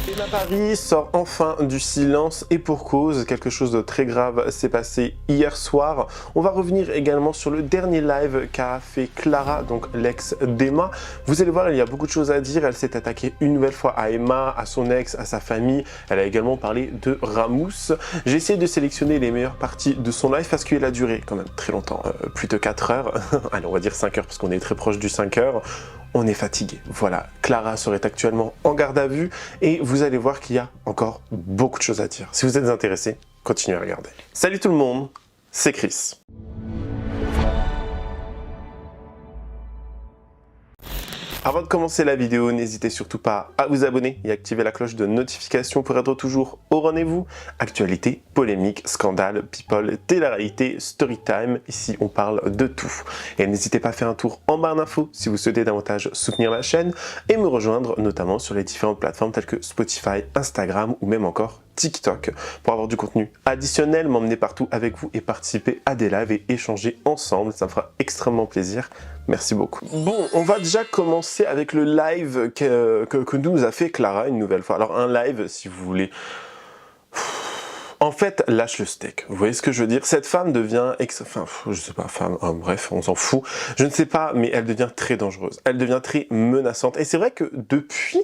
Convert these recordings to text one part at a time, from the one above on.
Emma Paris sort enfin du silence et pour cause, quelque chose de très grave s'est passé hier soir. On va revenir également sur le dernier live qu'a fait Clara, donc l'ex d'Emma. Vous allez voir, il y a beaucoup de choses à dire. Elle s'est attaquée une nouvelle fois à Emma, à son ex, à sa famille. Elle a également parlé de Ramous. J'ai essayé de sélectionner les meilleures parties de son live parce qu'il a duré quand même très longtemps, plus de 4 heures. Allez, on va dire 5 heures parce qu'on est très proche du 5 heures. On est fatigué. Voilà, Clara serait actuellement en garde à vue et vous allez voir qu'il y a encore beaucoup de choses à dire. Si vous êtes intéressé, continuez à regarder. Salut tout le monde, c'est Chris. Avant de commencer la vidéo, n'hésitez surtout pas à vous abonner et activer la cloche de notification pour être toujours au rendez-vous. Actualité, polémique, scandale, people, télé-réalité, story time. Ici, on parle de tout. Et n'hésitez pas à faire un tour en barre d'infos si vous souhaitez davantage soutenir la chaîne et me rejoindre notamment sur les différentes plateformes telles que Spotify, Instagram ou même encore TikTok pour avoir du contenu additionnel, m'emmener partout avec vous et participer à des lives et échanger ensemble. Ça me fera extrêmement plaisir. Merci beaucoup. Bon, on va déjà commencer avec le live que nous a fait Clara une nouvelle fois. Alors un live, si vous voulez... En fait, lâche le steak. Vous voyez ce que je veux dire? Cette femme devient... Enfin, je sais pas, femme, bref, on s'en fout. Je ne sais pas, mais elle devient très dangereuse. Elle devient très menaçante. Et c'est vrai que depuis...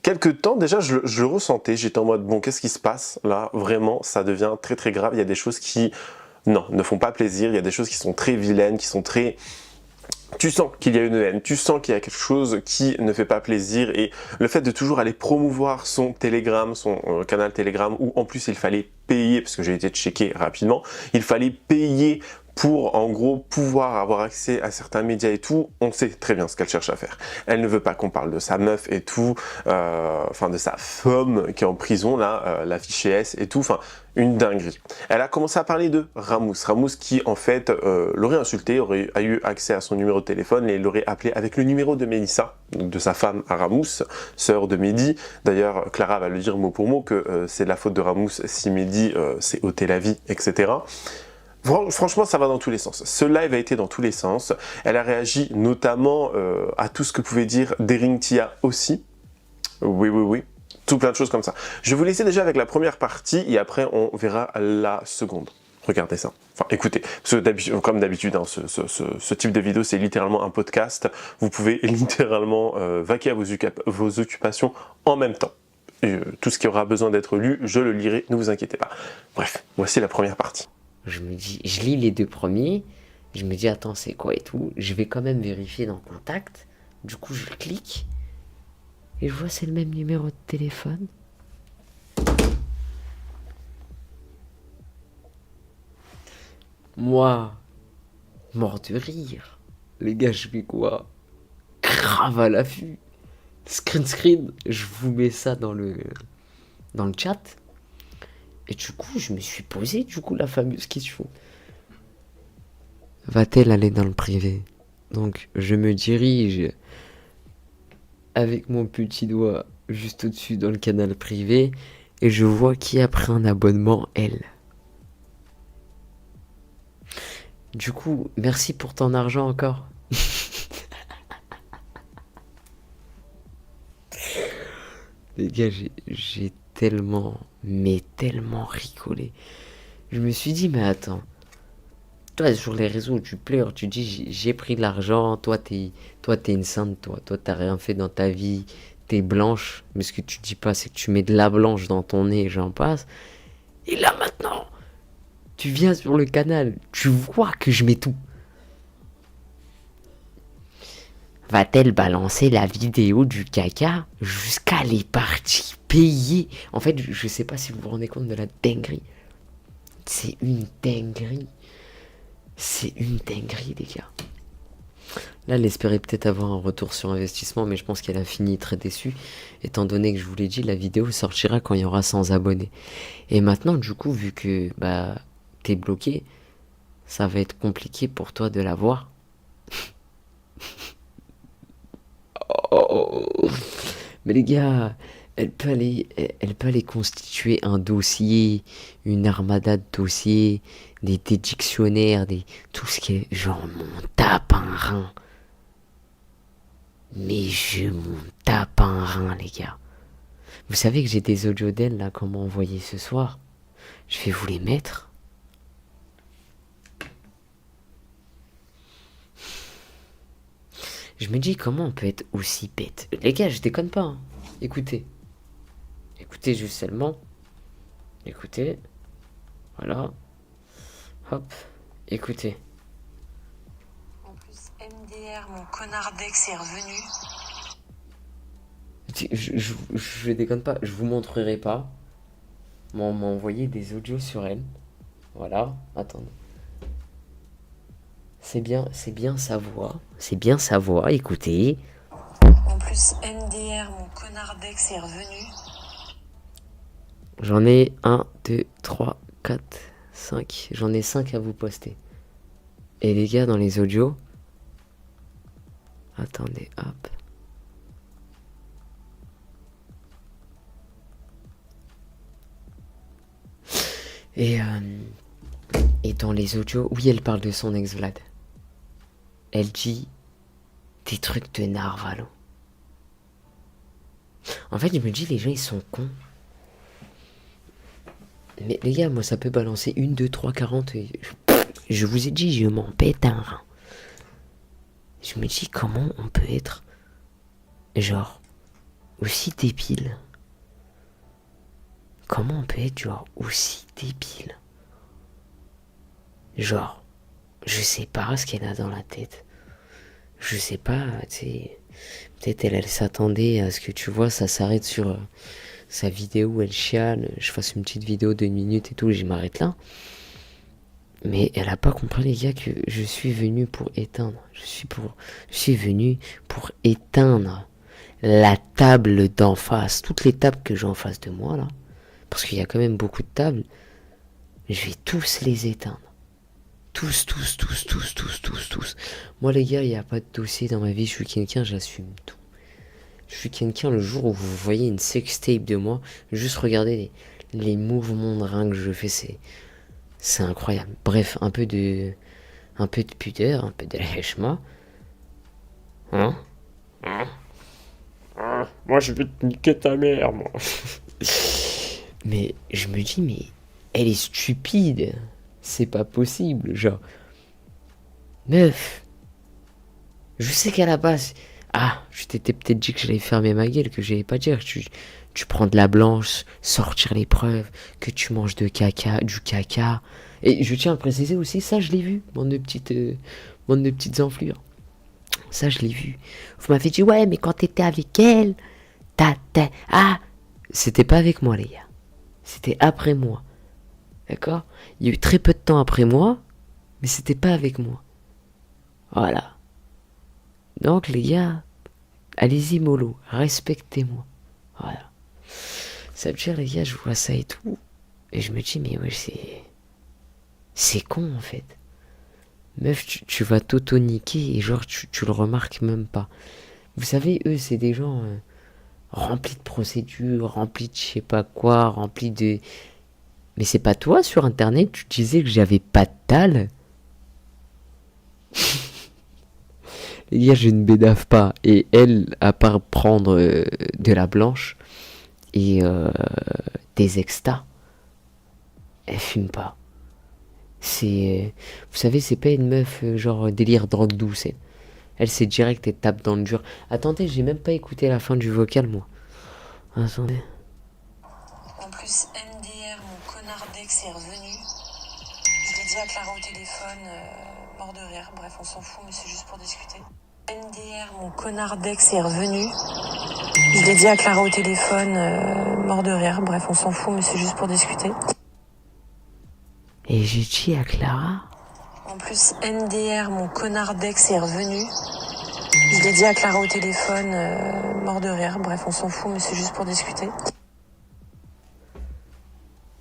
quelques temps, déjà, je le ressentais. J'étais en mode, bon, qu'est-ce qui se passe là? Vraiment, ça devient très très grave. Il y a des choses qui, non, ne font pas plaisir. Il y a des choses qui sont très vilaines, qui sont très... Tu sens qu'il y a une haine, tu sens qu'il y a quelque chose qui ne fait pas plaisir et le fait de toujours aller promouvoir son Telegram, son canal Telegram où en plus il fallait payer, parce que j'ai été checké rapidement, il fallait payer pour en gros pouvoir avoir accès à certains médias et tout, on sait très bien ce qu'elle cherche à faire. Elle ne veut pas qu'on parle de sa meuf et tout, enfin de sa femme qui est en prison là, la fichée S et tout, enfin une dinguerie. Elle a commencé à parler de Ramous. Ramous qui en fait l'aurait insulté, aurait eu accès à son numéro de téléphone et l'aurait appelé avec le numéro de Mélissa, donc de sa femme à Ramous, sœur de Mehdi. D'ailleurs Clara va le dire mot pour mot que c'est de la faute de Ramous si Mehdi s'est ôté la vie, etc. Franchement, ça va dans tous les sens. Ce live a été dans tous les sens. Elle a réagi notamment à tout ce que pouvait dire Daring Tia aussi. Oui. Tout plein de choses comme ça. Je vais vous laisser déjà avec la première partie et après on verra la seconde. Regardez ça. Enfin, écoutez, parce que comme d'habitude, hein, ce type de vidéo, c'est littéralement un podcast. Vous pouvez littéralement vaquer à vos occupations en même temps. Tout ce qui aura besoin d'être lu, je le lirai, ne vous inquiétez pas. Bref, voici la première partie. Je me dis, je lis les deux premiers, je me dis attends c'est quoi et tout, je vais quand même vérifier dans contact, du coup je clique, et je vois c'est le même numéro de téléphone. Moi, mort de rire, les gars je fais quoi? Grave à l'affût, screen, je vous mets ça dans le chat, et du coup je me suis posé la fameuse question. Va-t-elle aller dans le privé? Donc je me dirige avec mon petit doigt juste au-dessus dans le canal privé et je vois qui a pris un abonnement, elle. Du coup, merci pour ton argent encore. Les gars, j'ai tellement rigolé. Je me suis dit, mais attends. Toi, sur les réseaux, tu pleures, tu dis j'ai pris de l'argent, toi t'es une sainte, toi t'as rien fait dans ta vie, t'es blanche, mais ce que tu dis pas c'est que tu mets de la blanche dans ton nez, j'en passe. Et là maintenant, tu viens sur le canal, tu vois que je mets tout. Va-t-elle balancer la vidéo du caca jusqu'à les parties payées? En fait, je sais pas si vous vous rendez compte de la dinguerie. C'est une dinguerie. C'est une dinguerie, les gars. Là, elle espérait peut-être avoir un retour sur investissement, mais je pense qu'elle a fini très déçue, étant donné que je vous l'ai dit, la vidéo sortira quand il y aura 100 abonnés. Et maintenant, du coup, vu que t'es bloqué, ça va être compliqué pour toi de la voir. Oh. Mais les gars, elle peut aller constituer un dossier, une armada de dossiers, des dictionnaires, tout ce qui est... Genre, m'en tape un rein. Mais je m'en tape un rein, les gars. Vous savez que j'ai des audios d'elle là qu'on m'a envoyé ce soir. Je vais vous les mettre. Je me dis comment on peut être aussi bête. Les gars, je déconne pas. Hein. Écoutez. Écoutez juste seulement. Écoutez. Voilà. Hop. Écoutez. En plus, MDR, mon connard d'ex est revenu. Je déconne pas. Je vous montrerai pas. On m'a envoyé des audios sur elle. Voilà. Attendez. C'est bien sa voix. C'est bien sa voix. Écoutez. En plus, MDR, mon connard d'ex est revenu. J'en ai 1, 2, 3, 4, 5. J'en ai 5 à vous poster. Et les gars, dans les audios... Attendez, hop. Et dans les audios... Oui, elle parle de son ex Vlad. Elle dit... Des trucs de narvalo. En fait, je me dis, les gens, ils sont cons. Mais les gars, moi, ça peut balancer 1, 2, 3, 40... Et... Je vous ai dit, je m'en pète un rein. Je me dis, comment on peut être... Genre... Aussi débile. Comment on peut être, genre, aussi débile. Genre... Je sais pas ce qu'elle a dans la tête. Je sais pas, tu sais... Peut-être elle s'attendait à ce que, tu vois, ça s'arrête sur... sa vidéo où elle chiale, je fasse une petite vidéo d'1 minute et tout, et je m'arrête là. Mais elle a pas compris, les gars, que je suis venu pour éteindre. Je suis venu pour éteindre la table d'en face. Toutes les tables que j'ai en face de moi, là. Parce qu'il y a quand même beaucoup de tables. Je vais tous les éteindre. Tous. Moi, les gars, il n'y a pas de dossier dans ma vie. Je suis quelqu'un, j'assume tout. Je suis quelqu'un, le jour où vous voyez une sextape de moi, juste regardez les mouvements de rein que je fais, c'est incroyable. Bref, un peu de pudeur, un peu de lèche-moi. Hein? Moi, je vais te niquer ta mère, moi. Mais je me dis, mais elle est stupide. C'est pas possible, genre. Meuf. Je sais qu'à la base... Ah, je t'étais peut-être dit que j'allais fermer ma gueule, que j'allais pas dire. Tu prends de la blanche, sortir les preuves, que tu manges du caca. Et je tiens à préciser aussi, ça je l'ai vu, bande de petites enflures. Ça je l'ai vu. Vous m'avez dit, ouais, mais quand t'étais avec elle, Ah, c'était pas avec moi, les gars. C'était après moi. D'accord? Il y a eu très peu de temps après moi, mais c'était pas avec moi. Voilà. Donc les gars, allez-y mollo, respectez-moi. Voilà. Ça veut dire, les gars, je vois ça et tout. Et je me dis, mais ouais, c'est con en fait. Meuf, tu vas t'auto-niquer et genre tu le remarques même pas. Vous savez, eux, c'est des gens remplis de procédures, remplis de je sais pas quoi, remplis de... Mais c'est pas toi sur internet, tu disais que j'avais pas de dalle. Les gars, je ne bédave pas. Et elle, à part prendre de la blanche et des extas, elle fume pas. Vous savez, c'est pas une meuf genre délire drogue douce. Elle, c'est direct et tape dans le dur. Attendez, j'ai même pas écouté la fin du vocal, moi. Attendez. En plus, MDR, mon connard d'ex est revenu. Je l'ai dit à Clara au téléphone, mort de rire. Bref, on s'en fout, mais c'est juste pour discuter. MDR, mon connard d'ex est revenu. Je l'ai dit à Clara au téléphone, mort de rire. Bref, on s'en fout, mais c'est juste pour discuter. Et j'ai dit à Clara... En plus, MDR, mon connard d'ex est revenu. Je l'ai dit à Clara au téléphone, mort de rire. Bref, on s'en fout, mais c'est juste pour discuter.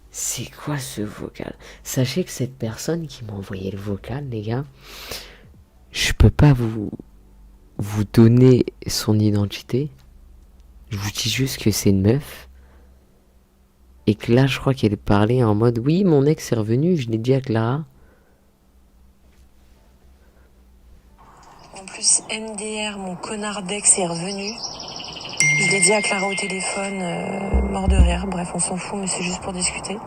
C'est quoi ce vocal? Sachez que cette personne qui m'a envoyé le vocal, les gars, je peux pas vous donner son identité. Je vous dis juste que c'est une meuf. Et que là, je crois qu'elle parlait en mode, oui, mon ex est revenu, je l'ai dit à Clara. En plus, MDR, mon connard d'ex est revenu. Je l'ai dit à Clara au téléphone, mort de rire. Bref, on s'en fout, mais c'est juste pour discuter.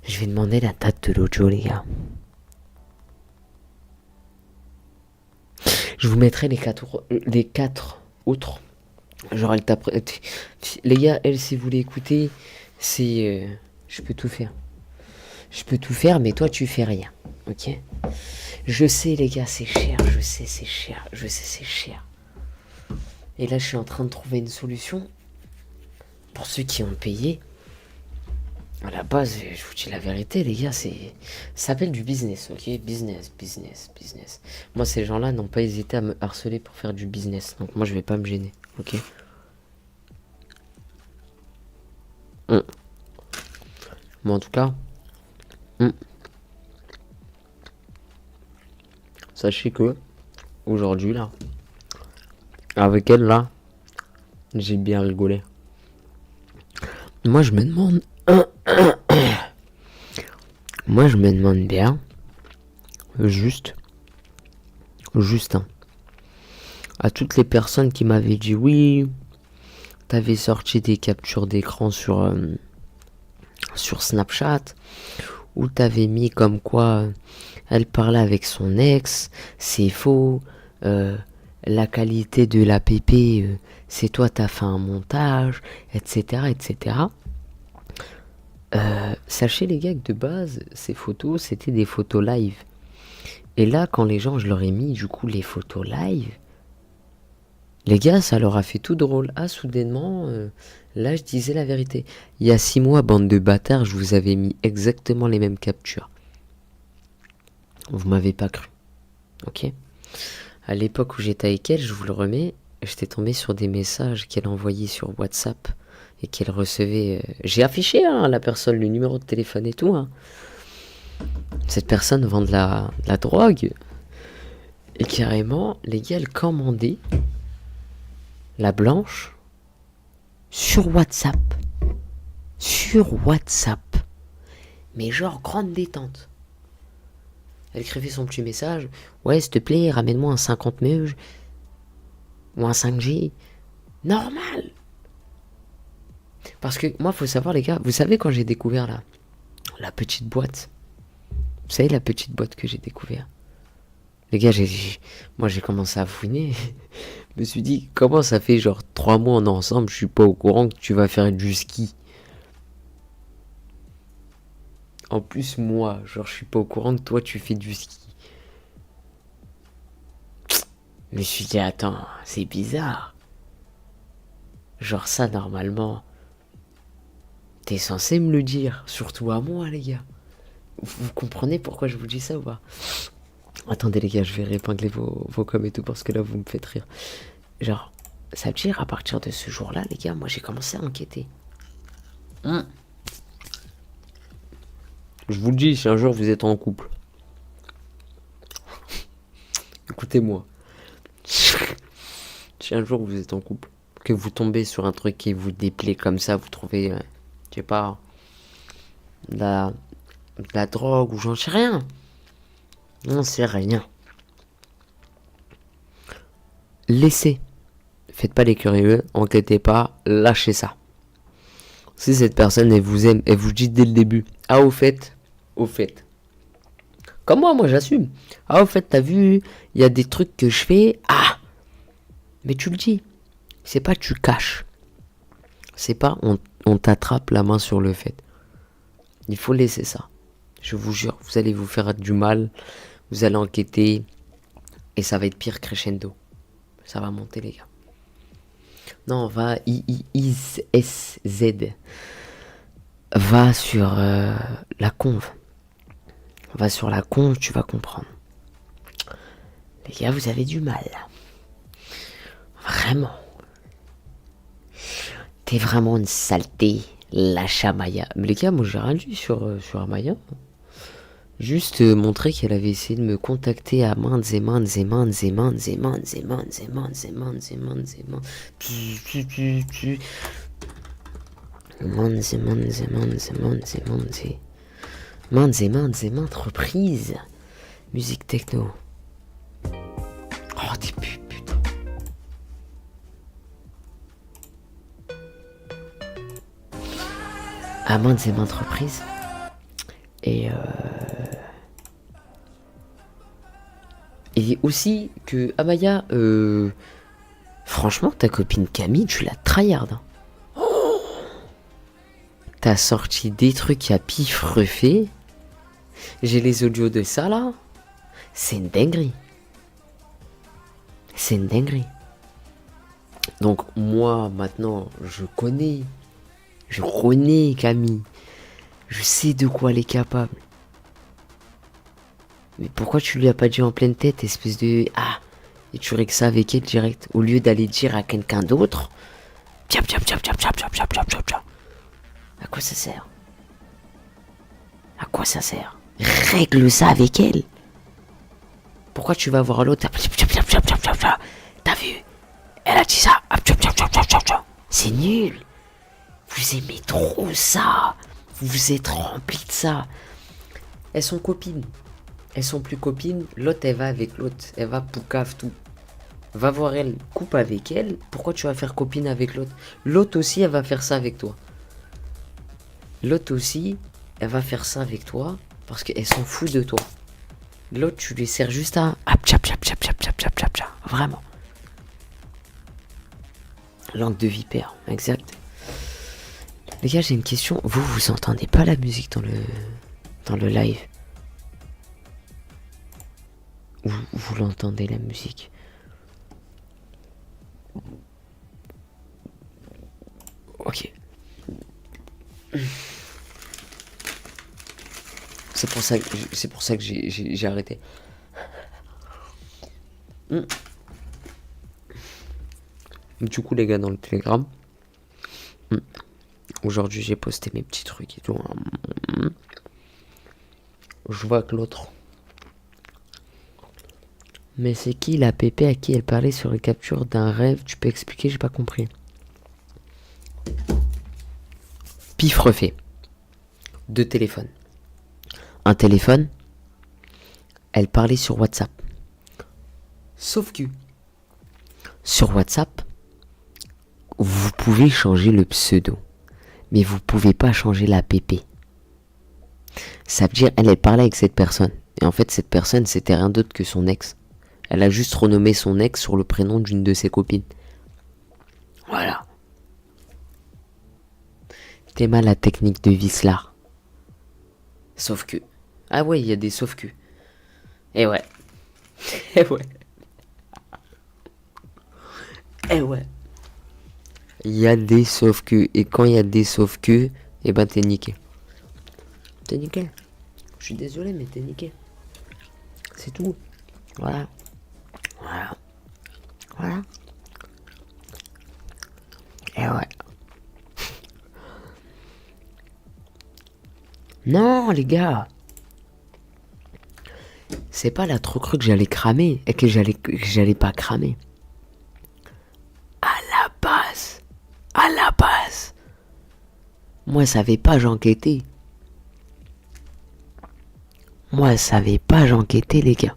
Je vais demander la date de l'audio, les gars. Je vous mettrai les 4 autres. Genre, elle tape. Les gars, elle, si vous l'écoutez, c'est. Je peux tout faire. Je peux tout faire, mais toi, tu fais rien. Ok? Je sais, les gars, c'est cher. Je sais, c'est cher. Je sais, c'est cher. Et là, je suis en train de trouver une solution. Pour ceux qui ont payé. À la base, je vous dis la vérité, les gars, ça s'appelle du business, ok? Business. Moi, ces gens-là n'ont pas hésité à me harceler pour faire du business. Donc, moi, je vais pas me gêner, ok? Mais en tout cas, sachez que aujourd'hui, là, avec elle, là, j'ai bien rigolé. Moi, je me demande bien, juste, hein, à toutes les personnes qui m'avaient dit oui, t'avais sorti des captures d'écran sur Snapchat, où t'avais mis comme quoi elle parlait avec son ex, c'est faux, la qualité de l'app, c'est toi, t'as fait un montage, etc. Sachez les gars que de base, ces photos, c'était des photos live. Et là, quand les gens, je leur ai mis du coup les photos live, les gars, ça leur a fait tout drôle. Ah, soudainement, là, je disais la vérité. Il y a 6 mois, bande de bâtards, je vous avais mis exactement les mêmes captures. Vous m'avez pas cru. Ok? À l'époque où j'étais avec elle, je vous le remets, j'étais tombé sur des messages qu'elle envoyait sur WhatsApp et qu'elle recevait. J'ai affiché la personne, le numéro de téléphone et tout. Cette personne vend de la drogue. Et carrément, les gars, elle commandait la blanche sur WhatsApp. Mais genre grande détente. Elle écrivait son petit message. Ouais, s'il te plaît, ramène-moi un 50 meuges. Ou un 5G. Normal. Parce que moi, faut savoir, les gars, vous savez quand j'ai découvert la petite boîte. Vous savez la petite boîte que j'ai découvert. Les gars, moi j'ai commencé à fouiner. Je me suis dit, comment ça fait genre 3 mois on est ensemble, je suis pas au courant que tu vas faire du ski. En plus, moi, genre, je suis pas au courant que toi, tu fais du ski. Je me suis dit, attends, c'est bizarre. Genre, ça, normalement, t'es censé me le dire. Surtout à moi, les gars. Vous comprenez pourquoi je vous dis ça ou pas? Attendez, les gars, je vais réépingler vos coms et tout, parce que là, vous me faites rire. Genre, ça veut dire, à partir de ce jour-là, les gars, moi, j'ai commencé à enquêter. Je vous le dis, si un jour vous êtes en couple, écoutez-moi. Si un jour vous êtes en couple, que vous tombez sur un truc qui vous déplaît comme ça, vous trouvez, je sais pas, de la drogue ou j'en sais rien. On sait rien. Laissez. Faites pas les curieux, enquêtez pas, lâchez ça. Si cette personne, elle vous aime, elle vous dit dès le début, ah au fait. Comme moi j'assume. Ah au fait, t'as vu, il y a des trucs que je fais, mais tu le dis. C'est pas tu caches. C'est pas on t'attrape la main sur le fait. Il faut laisser ça. Je vous jure, vous allez vous faire du mal, vous allez enquêter, et ça va être pire crescendo. Ça va monter les gars. Non, va IISZ. Va sur la conve. Va sur la conve, tu vas comprendre. Les gars, vous avez du mal. Vraiment. T'es vraiment une saleté, la Amaya. Mais les gars, moi j'ai rien dit sur Amaya. Juste montrer qu'elle avait essayé de me contacter à maintes et maintes. Maintes reprises. Musique techno. Oh, des putes, putain. à maintes et maintes reprises. Et aussi que Amaya, franchement, ta copine Camille, tu la tryhard. Hein. T'as sorti des trucs à pif refait. J'ai les audios de ça là. C'est une dinguerie. C'est une dinguerie. Donc moi maintenant, je connais Camille. Je sais de quoi elle est capable. Mais pourquoi tu lui as pas dit en pleine tête, espèce de... Ah, et tu règles ça avec elle direct, au lieu d'aller dire à quelqu'un d'autre. Tchap, tchap, tchap, tchap, tchap, tchap, tchap, tchap, tchap. À quoi ça sert? À quoi ça sert? Règle ça avec elle. Pourquoi tu vas voir l'autre? T'as vu? Elle a dit ça. C'est nul. Vous aimez trop ça. Vous êtes remplis de ça. Elles sont copines. Elles sont plus copines. L'autre, elle va avec l'autre. Elle va poucave tout. Va voir elle. Coupe avec elle. Pourquoi tu vas faire copine avec l'autre? L'autre aussi, elle va faire ça avec toi. L'autre aussi, elle va faire ça avec toi. Parce qu'elle s'en fout de toi. L'autre, tu lui sers juste à... Vraiment. Langue de vipère. Exact. Les gars, j'ai une question. Vous entendez pas la musique dans le live? Ou vous l'entendez la musique? Ok. C'est pour ça que j'ai arrêté. Du coup les gars, dans le Telegram, aujourd'hui j'ai posté mes petits trucs et tout. Je vois que l'autre. Mais c'est qui la pépé à qui elle parlait sur les captures d'un rêve? Tu peux expliquer? J'ai pas compris. Pif refait. 2 téléphones. Un téléphone, elle parlait sur WhatsApp. Sauf que sur WhatsApp, vous pouvez changer le pseudo, mais vous pouvez pas changer la pp. Ça veut dire elle parlait avec cette personne. Et en fait, cette personne, c'était rien d'autre que son ex. Elle a juste renommé son ex sur le prénom d'une de ses copines. Voilà. T'es mal la technique de Vislar. Sauf que... Ah ouais, il y a des sauf que. Eh ouais. Eh ouais. Eh ouais. Il y a des sauf que. Et quand il y a des sauf que, eh ben t'es niqué. T'es niqué. Je suis désolé, mais t'es niqué. C'est tout. Voilà. Voilà. Voilà. Eh ouais. Non, les gars. C'est pas là trop cru que j'allais cramer et que j'allais pas cramer. À la base. Moi, savais pas j'enquêtais. Les gars.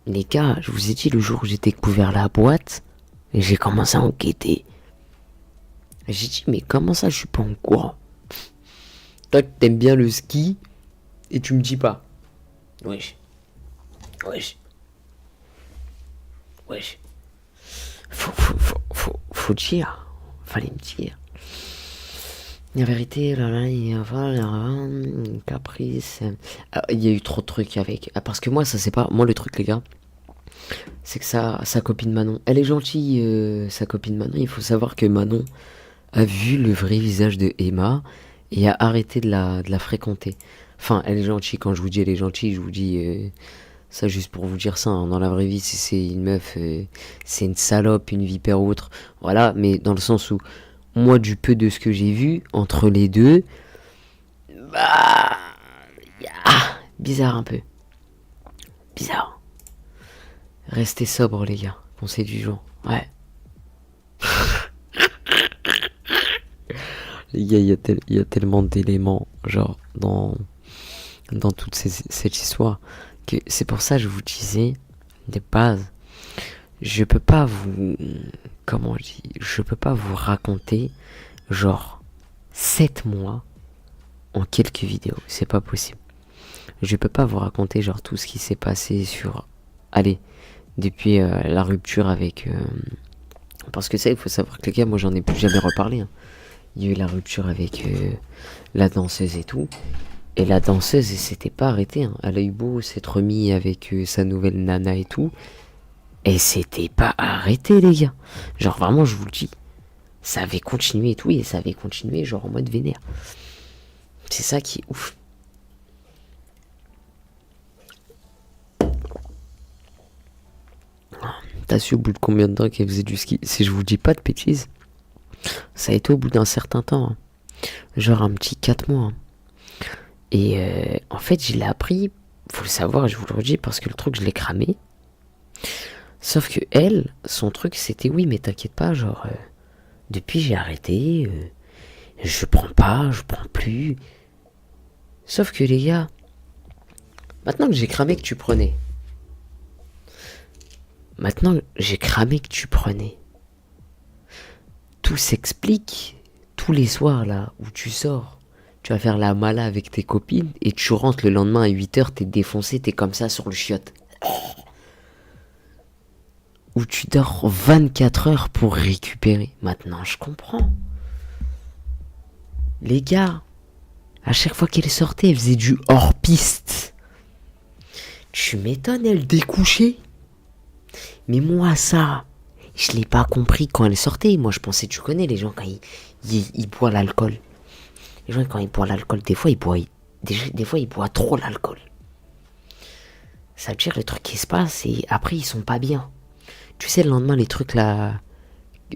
Les gars, je vous ai dit le jour où j'ai découvert la boîte, et j'ai commencé à enquêter. J'ai dit, mais comment ça, je suis pas en courant? Toi, t'aimes bien le ski, et tu me dis pas. Wesh. Faut dire. Fallait me dire. La vérité, il y a caprice. Il y a eu trop de trucs avec. Parce que moi, ça c'est pas. Moi, le truc, les gars, c'est que sa copine Manon, elle est gentille, sa copine Manon. Il faut savoir que Manon a vu le vrai visage de Emma et a arrêté de la fréquenter. Enfin, elle est gentille. Quand je vous dis elle est gentille, je vous dis ça juste pour vous dire ça. Hein. Dans la vraie vie, si c'est une meuf, c'est une salope, une vipère ou autre. Voilà, mais dans le sens où, moi, du peu de ce que j'ai vu, entre les deux, bah... bizarre un peu. Bizarre. Restez sobre, les gars. Conseil du jour. Ouais. Les gars, il y a tellement d'éléments, genre, dans toute cette histoire, que c'est pour ça que je vous disais, de base, je peux pas vous... Comment je dis? Je peux pas vous raconter, genre, 7 mois en quelques vidéos. C'est pas possible. Je peux pas vous raconter genre tout ce qui s'est passé sur... Allez, depuis la rupture avec... Parce que ça, il faut savoir que les gars, moi j'en ai plus jamais reparlé. Hein. Il y a eu la rupture avec la danseuse et tout. Et la danseuse, elle s'était pas arrêtée. Hein. Elle a eu beau s'être remis avec sa nouvelle nana et tout. Et c'était pas arrêté, les gars. Genre vraiment, je vous le dis. Ça avait continué et tout. Et ça avait continué genre en mode vénère. C'est ça qui est ouf. T'as su au bout de combien de temps qu'elle faisait du ski? Si je vous dis pas de bêtises, ça a été au bout d'un certain temps. Hein. Genre un petit 4 mois. Hein. Et en fait, je l'ai appris, faut le savoir, je vous le redis, parce que le truc, je l'ai cramé. Sauf que elle, son truc, c'était oui, mais t'inquiète pas, genre, depuis j'ai arrêté, je prends plus. Sauf que les gars, maintenant que j'ai cramé que tu prenais, tout s'explique tous les soirs là où tu sors. Tu vas faire la mala avec tes copines et tu rentres le lendemain à 8h, t'es défoncé, t'es comme ça sur le chiotte. Où tu dors 24 heures pour récupérer. Maintenant, je comprends. Les gars, à chaque fois qu'elle sortait, elle faisait du hors-piste. Tu m'étonnes, elle découchait. Mais moi, ça, je l'ai pas compris quand elle sortait. Moi, je pensais, tu connais les gens quand ils boivent l'alcool. Les gens, quand ils boivent l'alcool, des fois, ils boivent trop l'alcool. Ça veut dire les trucs qui se passent et après, ils sont pas bien. Tu sais, le lendemain, les trucs là,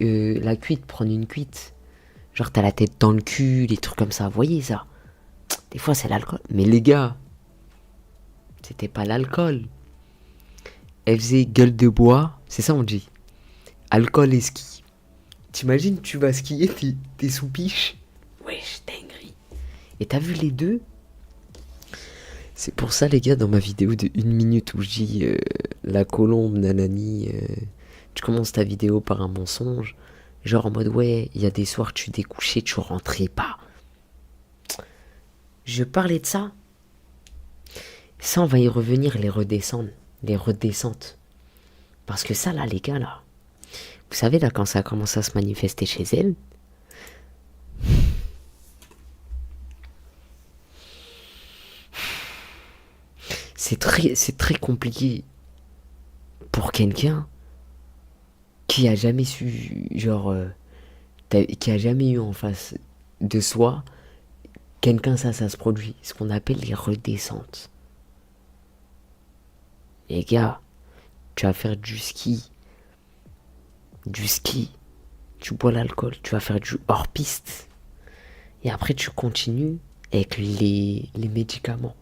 la cuite, prendre une cuite. Genre, t'as la tête dans le cul, les trucs comme ça. Vous voyez ça? Des fois, c'est l'alcool. Mais les gars, c'était pas l'alcool. Elle faisait gueule de bois, c'est ça on dit. Alcool et ski. T'imagines, tu vas skier, t'es sous piche. Wesh, dinguerie. Et t'as vu les deux? C'est pour ça, les gars, dans ma vidéo de 1 minute où je dis la colombe, nanani, tu commences ta vidéo par un mensonge. Genre en mode, ouais, il y a des soirs tu découchais, tu rentrais pas. Je parlais de ça. Ça, on va y revenir, les redescentes. Parce que ça, là, les gars, là, vous savez, là, quand ça a commencé à se manifester chez elle, c'est très compliqué pour quelqu'un qui a jamais su, genre, qui a jamais eu en face de soi quelqu'un, ça se produit. Ce qu'on appelle les redescentes. Les gars, tu vas faire du ski, tu bois l'alcool, tu vas faire du hors-piste. Et après, tu continues avec les médicaments.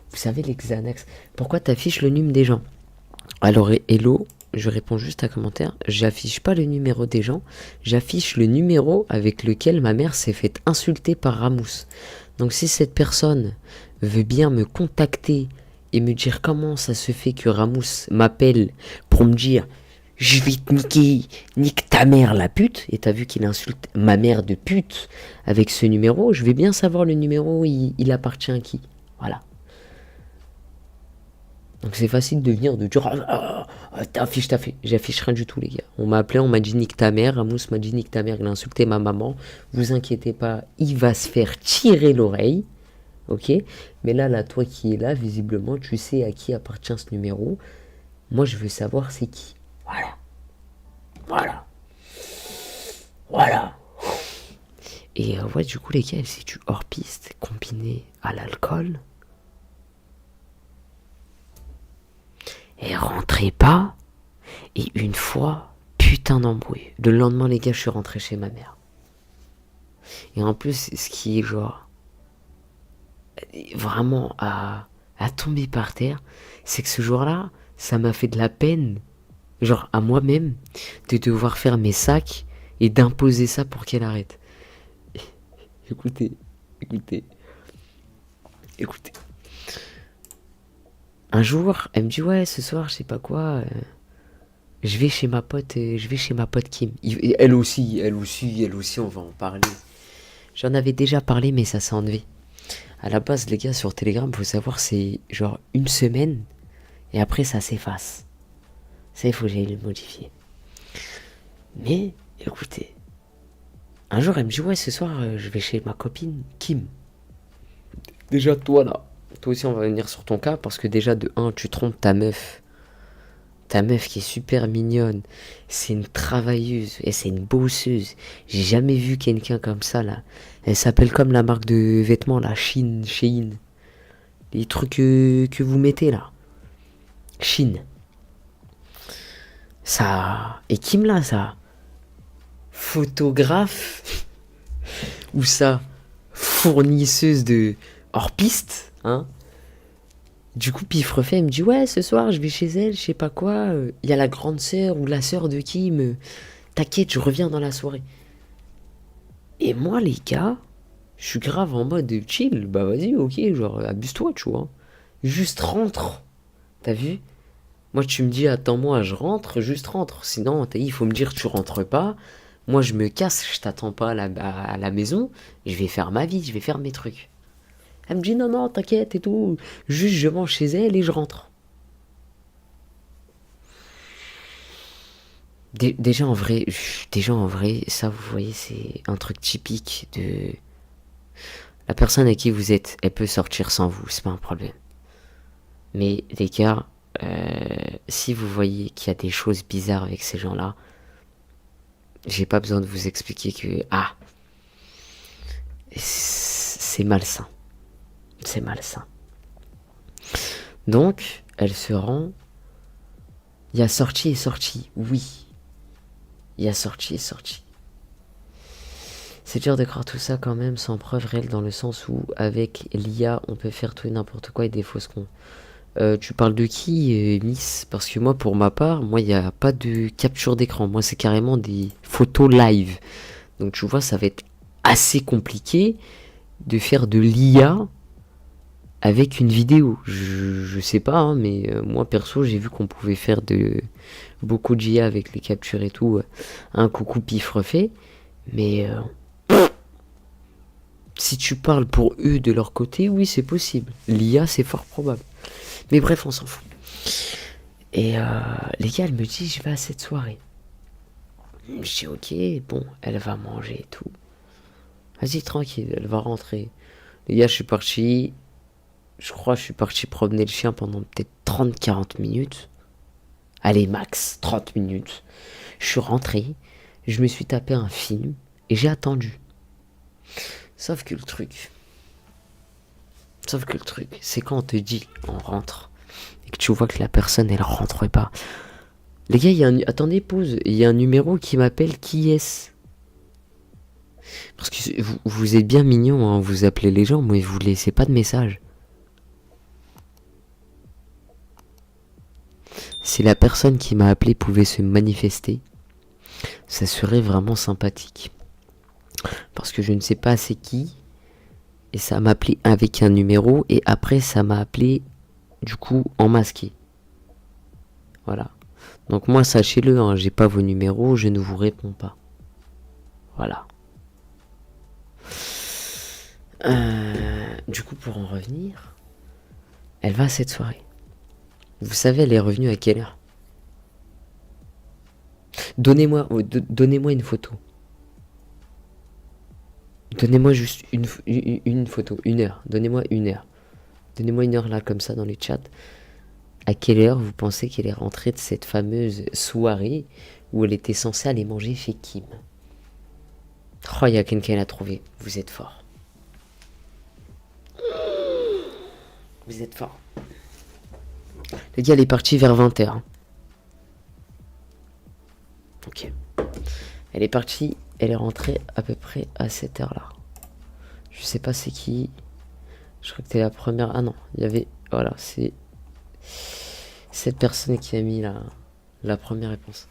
Vous savez, les Xanax. Pourquoi t'affiches le numéro des gens? Alors, hello, je réponds juste à commentaire. J'affiche pas le numéro des gens, j'affiche le numéro avec lequel ma mère s'est fait insulter par Ramous. Donc, si cette personne veut bien me contacter et me dire comment ça se fait que Ramous m'appelle pour me dire je vais te niquer, nique ta mère la pute, et t'as vu qu'il insulte ma mère de pute avec ce numéro, je vais bien savoir le numéro, il appartient à qui. Voilà. Donc c'est facile de venir, de dire t'affiches, t'as fait. J'affiche rien du tout, les gars. On m'a appelé, on m'a dit nique ta mère, Ramous m'a dit nique ta mère, il a insulté ma maman. Vous inquiétez pas, il va se faire tirer l'oreille. Ok, mais là, toi qui es là, visiblement, tu sais à qui appartient ce numéro. Moi, je veux savoir c'est qui. Voilà. Et ouais, du coup, les gars, c'est du hors-piste combiné à l'alcool. Et rentrait pas. Et une fois, putain d'embrouille. Le lendemain, les gars, je suis rentré chez ma mère. Et en plus, ce qui est genre vraiment à tomber par terre, c'est que ce jour-là, ça m'a fait de la peine, genre à moi-même, de devoir faire mes sacs et d'imposer ça pour qu'elle arrête. Écoutez. Un jour, elle me dit ouais, ce soir, je sais pas quoi, je vais chez ma pote Kim. Elle aussi, on va en parler. J'en avais déjà parlé, mais ça s'est enlevé. À la base, les gars, sur Telegram, faut savoir, c'est genre une semaine, et après, ça s'efface. Ça, il faut que j'aille le modifier. Mais, écoutez, un jour, elle me dit, ouais, ce soir, je vais chez ma copine, Kim. Déjà, toi, là. Toi aussi, on va venir sur ton cas, parce que déjà, de 1, tu trompes ta meuf. Ta meuf qui est super mignonne. C'est une travailleuse, et c'est une bosseuse. J'ai jamais vu quelqu'un comme ça, là. Elle s'appelle comme la marque de vêtements, là, Shein. Les trucs que vous mettez, là. Shein. Ça... Et Kim, là, ça... Photographe. Ou ça... Fournisseuse de... hors-piste, hein. Du coup, Pif refait, elle me dit, ouais, ce soir, je vais chez elle, je sais pas quoi. Il y a la grande sœur ou la sœur de Kim. T'inquiète, je reviens dans la soirée. Et moi, les gars... Je suis grave en mode chill, bah vas-y, ok, genre abuse-toi, tu vois. Juste rentre. T'as vu? Moi, tu me dis, attends-moi, je rentre, juste rentre. Sinon, il faut me dire, tu rentres pas. Moi, je me casse, je t'attends pas à la maison. Je vais faire ma vie, je vais faire mes trucs. Elle me dit, non, non, t'inquiète et tout. Juste, je mange chez elle et je rentre. Déjà, en vrai, ça, vous voyez, c'est un truc typique de... La personne à qui vous êtes, elle peut sortir sans vous, c'est pas un problème. Mais les gars, si vous voyez qu'il y a des choses bizarres avec ces gens-là, j'ai pas besoin de vous expliquer que c'est malsain. C'est malsain. Donc, elle se rend. Il y a sortie et sortie, oui. Il y a sortie et sortie. C'est dur de croire tout ça quand même sans preuve réelle dans le sens où avec l'IA on peut faire tout et n'importe quoi et des fausses cons. Tu parles de qui, Miss? Parce que moi, pour ma part, il n'y a pas de capture d'écran. Moi, c'est carrément des photos live. Donc, tu vois, ça va être assez compliqué de faire de l'IA avec une vidéo. Je sais pas, hein, mais moi, perso, j'ai vu qu'on pouvait faire beaucoup d'IA avec les captures et tout. Un coucou pif refait. Mais... si tu parles pour eux de leur côté, oui, c'est possible. L'IA, c'est fort probable. Mais bref, on s'en fout. Et les gars, elle me dit, je vais à cette soirée. Je dis, ok, bon, elle va manger et tout. Vas-y, tranquille, elle va rentrer. Les gars, je suis parti promener le chien pendant peut-être 30-40 minutes. Allez, max, 30 minutes. Je suis rentré, je me suis tapé un film et j'ai attendu. Sauf que le truc, c'est quand on te dit on rentre et que tu vois que la personne elle rentre pas. Les gars, attendez, pause. Il y a un numéro qui m'appelle. Qui est-ce? Parce que vous êtes bien mignon, hein, vous appelez les gens, mais vous laissez pas de message. Si la personne qui m'a appelé pouvait se manifester, ça serait vraiment sympathique. Parce que je ne sais pas c'est qui. Et ça m'a appelé avec un numéro. Et après ça m'a appelé du coup en masqué. Voilà. Donc moi sachez-le, hein, j'ai pas vos numéros, je ne vous réponds pas. Voilà. Du coup pour en revenir, elle va à cette soirée. Vous savez elle est revenue à quelle heure? Donnez-moi une photo. Donnez-moi juste une photo, 1 heure. Donnez-moi 1 heure. Donnez-moi 1 heure là comme ça dans les chats. À quelle heure vous pensez qu'elle est rentrée de cette fameuse soirée où elle était censée aller manger chez Kim? Oh, il y a quelqu'un qui l'a trouvé. Vous êtes fort. Vous êtes fort. Les gars, elle est partie vers 20h. Ok. Elle est partie, elle est rentrée à peu près à cette heure-là. Je sais pas c'est qui. Je crois que c'était la première. Ah non, il y avait... Voilà, c'est... cette personne qui a mis la première réponse.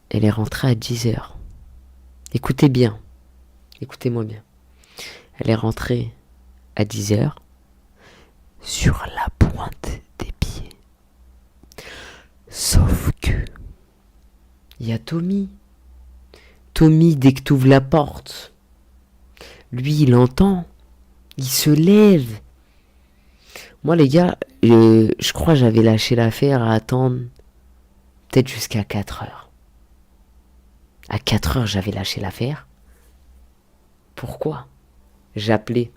Elle est rentrée à 10h. Écoutez bien. Écoutez-moi bien. Elle est rentrée à 10h sur la pointe des pieds. Sauf que il y a Tommy. Tommy, dès que tu ouvres la porte, Lui, il entend. Il se lève. Moi, les gars, je crois que j'avais lâché l'affaire à attendre peut-être jusqu'à 4 heures. À 4 heures, j'avais lâché l'affaire. Pourquoi? J'appelais.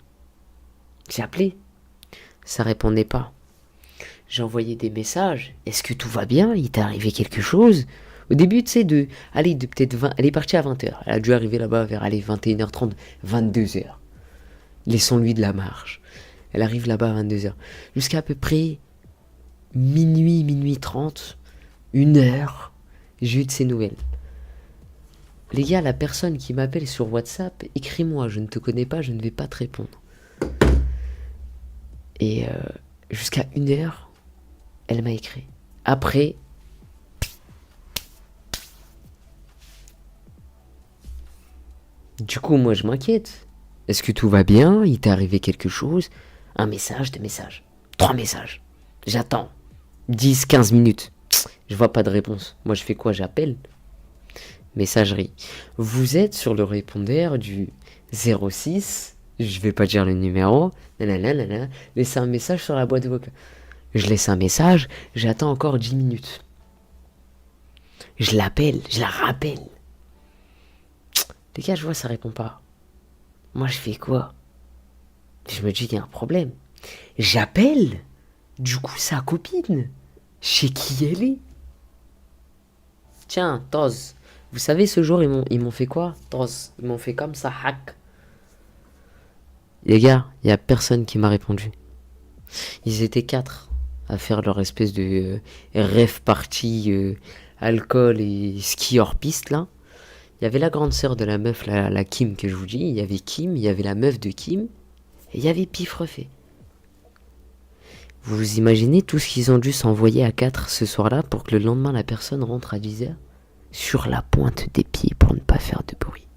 Ça répondait pas. J'ai envoyé des messages. Est-ce que tout va bien? Il t'est arrivé quelque chose? Au début, tu sais, peut-être 20, elle est partie à 20h. Elle a dû arriver là-bas vers 21h30, 22h. Laissons-lui de la marge. Elle arrive là-bas à 22h. Jusqu'à peu près minuit 30, 1h, j'ai eu de ses nouvelles. Les gars, la personne qui m'appelle sur WhatsApp, écris-moi, je ne te connais pas, je ne vais pas te répondre. Et jusqu'à 1h, elle m'a écrit. Après, du coup, moi, je m'inquiète. Est-ce que tout va bien? Il t'est arrivé quelque chose? Un message, 2 messages, 3 messages. J'attends 10, 15 minutes. Je vois pas de réponse. Moi, je fais quoi? J'appelle. Messagerie. Vous êtes sur le répondeur du 06. Je vais pas dire le numéro. Nanana. Laissez un message sur la boîte vocale. Je laisse un message. J'attends encore 10 minutes. Je l'appelle. Je la rappelle. Les gars, je vois, ça répond pas. Moi, je fais quoi? Je me dis, il y a un problème. J'appelle. Du coup, sa copine. Je sais qui elle est. Tiens, Toz. Vous savez, ce jour, ils m'ont fait quoi? Toz. Ils m'ont fait comme ça, hack. Les gars, il y a personne qui m'a répondu. Ils étaient 4 à faire leur espèce de rêve party, alcool et ski hors piste, là. Il y avait la grande sœur de la meuf, la Kim que je vous dis. Il y avait Kim, il y avait la meuf de Kim. Et il y avait Pif refait. Vous imaginez tout ce qu'ils ont dû s'envoyer à 4 ce soir-là pour que le lendemain la personne rentre à 10h sur la pointe des pieds pour ne pas faire de bruit.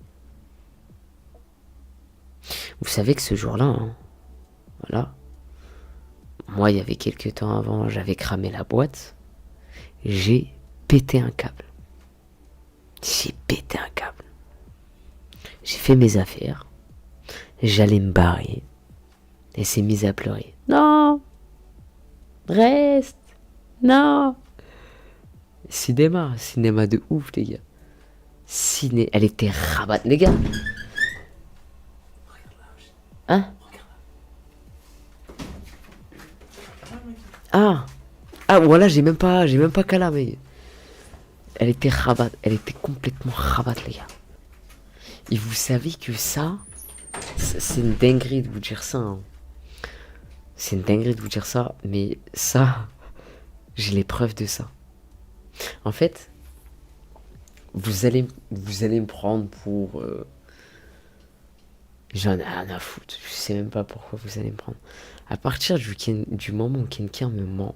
Vous savez que ce jour-là, hein, voilà, moi il y avait quelques temps avant, j'avais cramé la boîte. J'ai pété un câble. J'ai fait mes affaires. J'allais me barrer. Elle s'est mise à pleurer. Non! Reste! Non! Cinéma de ouf, les gars. Elle était rabatte, les gars. Hein? Ah! Ah, voilà, j'ai même pas qu'à mais... Elle était rabatte, elle était complètement rabatte, les gars. Et vous savez que ça, c'est une dinguerie de vous dire ça, hein. C'est une dinguerie de vous dire ça, mais ça, j'ai les preuves de ça. En fait, vous allez me prendre pour... J'en ai rien à foutre, je sais même pas pourquoi vous allez me prendre. À partir du moment où quelqu'un me ment,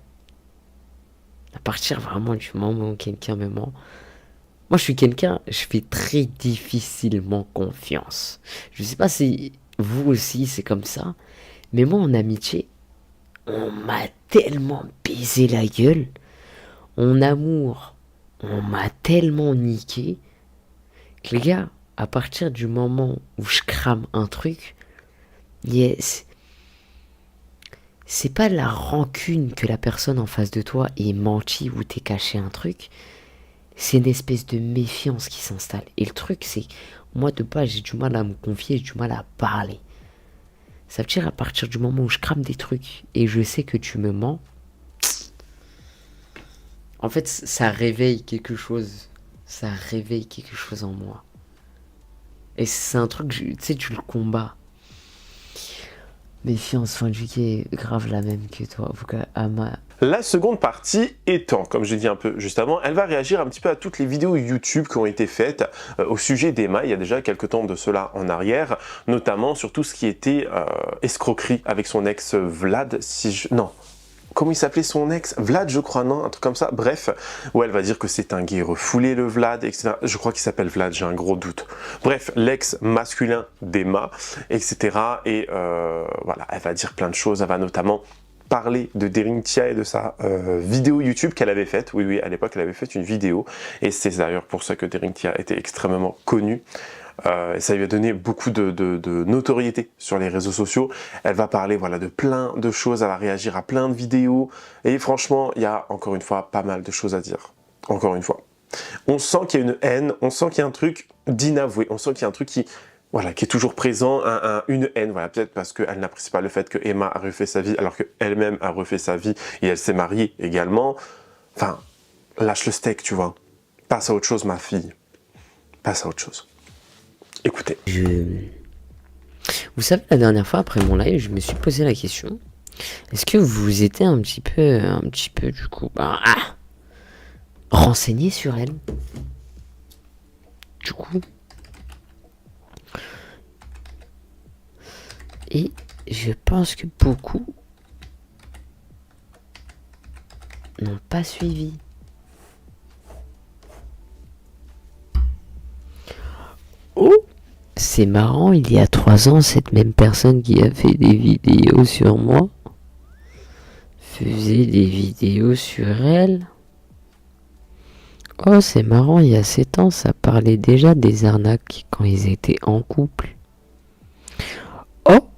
moi je suis quelqu'un, je fais très difficilement confiance. Je sais pas si vous aussi c'est comme ça, mais moi en amitié, on m'a tellement baisé la gueule. En amour, on m'a tellement niqué que les gars, à partir du moment où je crame un truc, yes, c'est pas la rancune que la personne en face de toi ait menti ou t'ait caché un truc, c'est une espèce de méfiance qui s'installe. Et le truc, c'est, moi de base, j'ai du mal à me confier, j'ai du mal à parler. Ça veut dire à partir du moment où je crame des trucs et je sais que tu me mens, en fait, ça réveille quelque chose. Ça réveille quelque chose en moi. Et c'est un truc, tu sais, tu le combats. Méfiance, fin du est grave la même que toi. La seconde partie étant, comme je dis un peu juste avant, elle va réagir un petit peu à toutes les vidéos YouTube qui ont été faites au sujet d'Emma il y a déjà quelques temps de cela en arrière, notamment sur tout ce qui était escroquerie avec son ex Vlad, non, comment il s'appelait son ex? Vlad, je crois, non? Un truc comme ça. Bref, où elle va dire que c'est un gay refoulé, le Vlad, etc. Je crois qu'il s'appelle Vlad, j'ai un gros doute. Bref, l'ex masculin d'Emma, etc. Et voilà, elle va dire plein de choses. Elle va notamment parler de Derinthia et de sa vidéo YouTube qu'elle avait faite. Oui, à l'époque, elle avait fait une vidéo. Et c'est d'ailleurs pour ça que Derinthia était extrêmement connue. Et ça lui a donné beaucoup de notoriété sur les réseaux sociaux. Elle va parler voilà, de plein de choses, elle va réagir à plein de vidéos. Et franchement, il y a encore une fois pas mal de choses à dire. Encore une fois. On sent qu'il y a une haine, on sent qu'il y a un truc d'inavoué, on sent qu'il y a un truc qui, voilà, qui est toujours présent, une haine, voilà, peut-être parce qu'elle n'apprécie pas le fait que Emma a refait sa vie, alors qu'elle-même a refait sa vie et elle s'est mariée également. Enfin, lâche le steak, tu vois. Passe à autre chose, ma fille. Passe à autre chose. Écoutez. Vous savez, la dernière fois, après mon live, je me suis posé la question. Est-ce que vous étiez un petit peu, du coup, renseigné sur elle? Du coup. Et je pense que beaucoup n'ont pas suivi. Oh, c'est marrant, il y a 3 ans, cette même personne qui a fait des vidéos sur moi faisait des vidéos sur elle. Oh, c'est marrant, il y a 7 ans, ça parlait déjà des arnaques quand ils étaient en couple. Oh,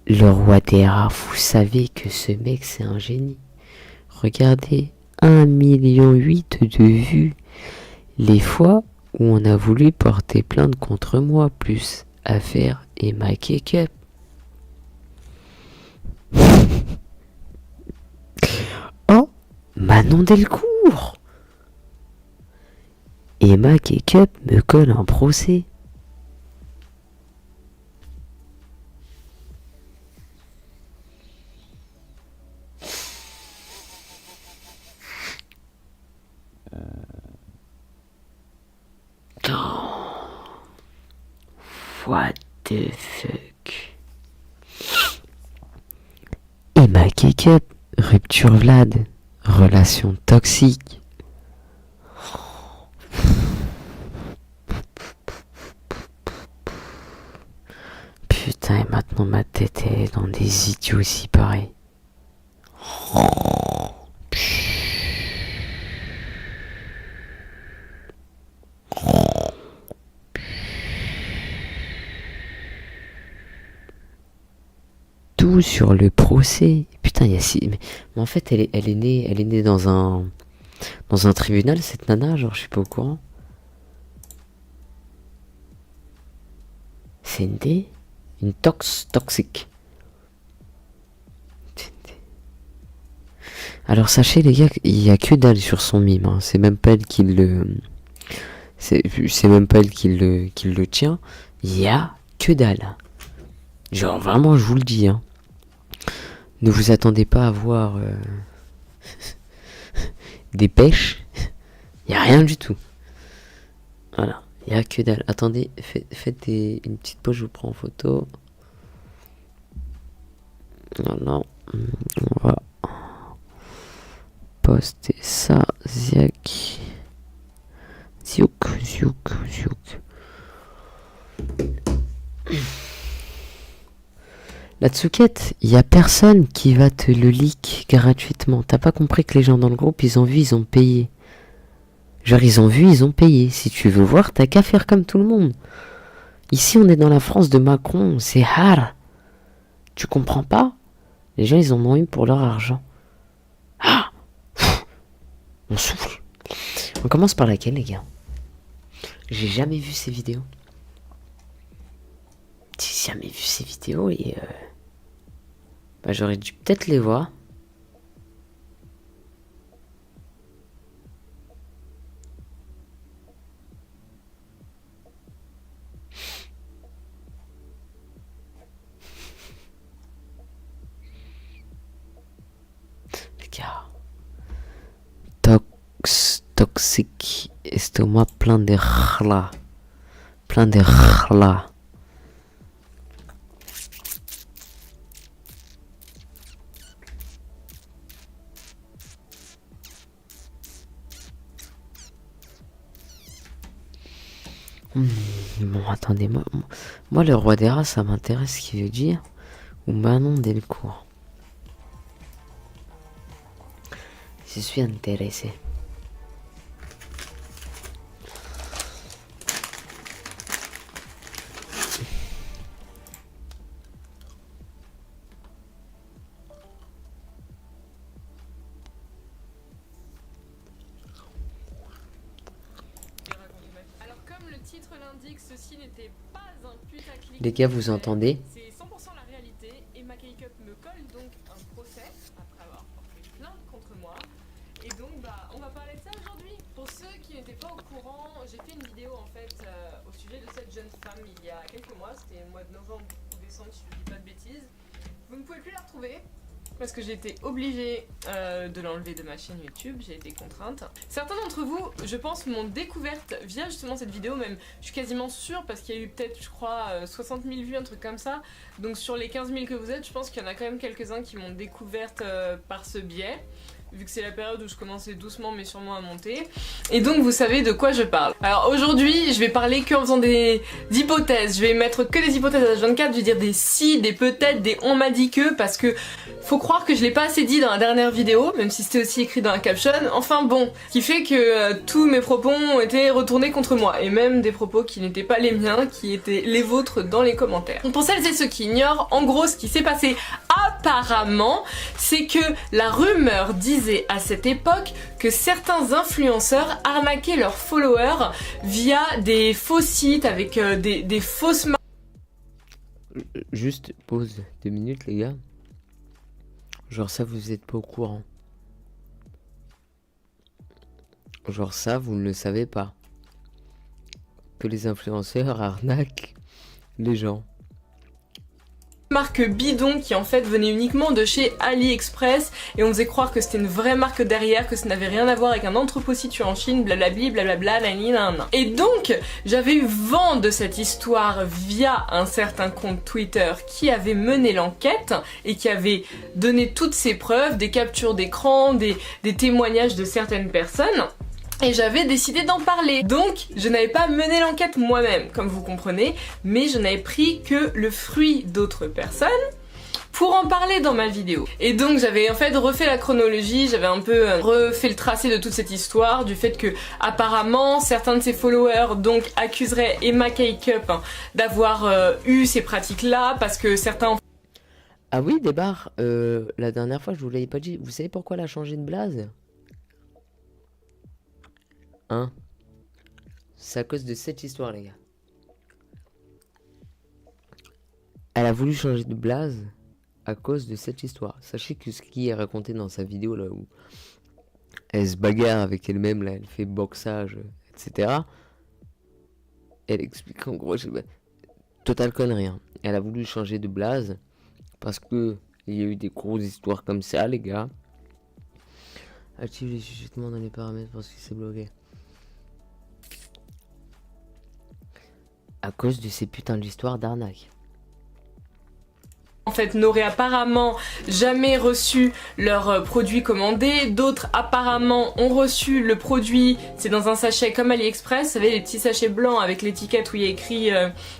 le roi des rats, vous savez que ce mec, c'est un génie. Regardez, 1,8 million de vues. Les fois où on a voulu porter plainte contre moi, plus affaire Emma Cake-up. Oh, Manon Delcourt. Emma Cake-up me colle un procès. What the fuck? Emma Cake-up, rupture Vlad, relation toxique. Putain, et maintenant ma tête est dans des idiots aussi pareils. Tout sur le procès. Putain, il y a si. Mais en fait, elle est née dans un tribunal, cette nana, genre, je suis pas au courant. C'est une toxique. Alors sachez les gars, il y a que dalle sur son mime. Hein. C'est même pas elle qui le. C'est même pas elle qui le tient. Il y a que dalle. Genre vraiment, je vous le dis. Hein. Ne vous attendez pas à voir des pêches. Il y a rien du tout. Voilà. Il y a que dalle. Attendez, faites une petite pause, je vous prends en photo. Voilà. On va poster ça. Ziak. Ziouk. La Tsouquette, il y a personne qui va te le leak gratuitement. T'as pas compris que les gens dans le groupe, ils ont vu, ils ont payé. Genre, ils ont vu, ils ont payé. Si tu veux voir, t'as qu'à faire comme tout le monde. Ici, on est dans la France de Macron. C'est hard. Tu comprends pas? Les gens, ils en ont eu pour leur argent. Ah! On souffle. On commence par laquelle, les gars? J'ai jamais vu ces vidéos. J'ai jamais vu ces vidéos et... j'aurais dû peut-être les voir. Les gars. Toxique. Estomac plein de rla. Plein de rla. Bon, attendez, moi le roi des rats, ça m'intéresse ce qu'il veut dire. Ou Manon Delcourt. Je suis intéressé. l'indique, ceci n'était pas un putaclic. Les gars, vous entendez? C'est 100% la réalité. Et ma K-Cup me colle donc un procès après avoir porté plainte contre moi. Et donc, on va parler de ça aujourd'hui. Pour ceux qui n'étaient pas au courant, j'ai fait une vidéo en fait au sujet de cette jeune femme il y a quelques mois. C'était au mois de novembre ou décembre, si je ne dis pas de bêtises. Vous ne pouvez plus la retrouver. Parce que j'ai été obligée de l'enlever de ma chaîne YouTube, j'ai été contrainte. Certains d'entre vous, je pense, m'ont découverte via justement cette vidéo, même je suis quasiment sûre parce qu'il y a eu peut-être, je crois, 60 000 vues, un truc comme ça. Donc sur les 15 000 que vous êtes, je pense qu'il y en a quand même quelques-uns qui m'ont découverte par ce biais. Vu que c'est la période où je commençais doucement mais sûrement à monter. Et donc vous savez de quoi je parle. Alors aujourd'hui, je vais parler qu'en faisant des hypothèses. Je vais mettre que des hypothèses à H24, je vais dire des si, des peut-être, des on m'a dit que, parce que faut croire que je l'ai pas assez dit dans la dernière vidéo, même si c'était aussi écrit dans la caption. Enfin bon, ce qui fait que tous mes propos ont été retournés contre moi. Et même des propos qui n'étaient pas les miens, qui étaient les vôtres dans les commentaires. Pour celles et ceux qui ignorent, en gros ce qui s'est passé apparemment, c'est que la rumeur disait à cette époque que certains influenceurs arnaquaient leurs followers via des faux sites avec des fausses marques. Juste pause 2 minutes les gars. Genre ça vous êtes pas au courant. Genre ça vous ne le savez pas. Que les influenceurs arnaquent les gens. Marque bidon qui en fait venait uniquement de chez AliExpress et on faisait croire que c'était une vraie marque derrière, que ça n'avait rien à voir avec un entrepôt situé en Chine, blablabli, blablabla, nanana. Et donc j'avais eu vent de cette histoire via un certain compte Twitter qui avait mené l'enquête et qui avait donné toutes ses preuves, des captures d'écran, des témoignages de certaines personnes. Et j'avais décidé d'en parler. Donc, je n'avais pas mené l'enquête moi-même, comme vous comprenez, mais je n'avais pris que le fruit d'autres personnes pour en parler dans ma vidéo. Et donc j'avais en fait refait la chronologie, j'avais un peu refait le tracé de toute cette histoire, du fait que apparemment certains de ses followers donc accuseraient Emma K-Cup d'avoir eu ces pratiques-là, parce que certains... Ah oui, Débar, la dernière fois je vous l'avais pas dit, vous savez pourquoi elle a changé de blaze? Hein? C'est à cause de cette histoire les gars. Elle a voulu changer de blaze à cause de cette histoire. Sachez que ce qui est raconté dans sa vidéo là où elle se bagarre avec elle-même, là, elle fait boxage, etc. Elle explique en gros, total connerie. Hein. Elle a voulu changer de blaze parce que il y a eu des grosses histoires comme ça les gars. Active les chuchotements dans les paramètres parce que c'est bloqué. À cause de ces putains d'histoires d'arnaque. En fait, n'auraient apparemment jamais reçu leur produit commandé. D'autres apparemment ont reçu le produit, c'est dans un sachet comme AliExpress, vous savez les petits sachets blancs avec l'étiquette où il y a écrit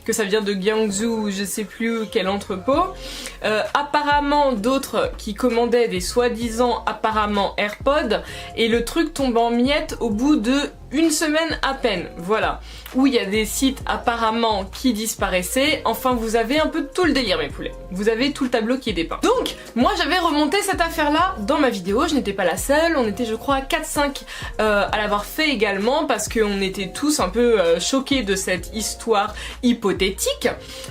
que ça vient de Guangzhou ou je sais plus quel entrepôt. Apparemment d'autres qui commandaient des soi-disant apparemment AirPods et le truc tombe en miettes au bout de une semaine à peine, voilà. Où il y a des sites apparemment qui disparaissaient. Enfin, vous avez un peu tout le délire, mes poulets. Vous avez tout le tableau qui est dépeint. Donc, moi j'avais remonté cette affaire-là dans ma vidéo. Je n'étais pas la seule. On était, je crois, 4-5 à l'avoir fait également parce qu'on était tous un peu choqués de cette histoire hypothétique.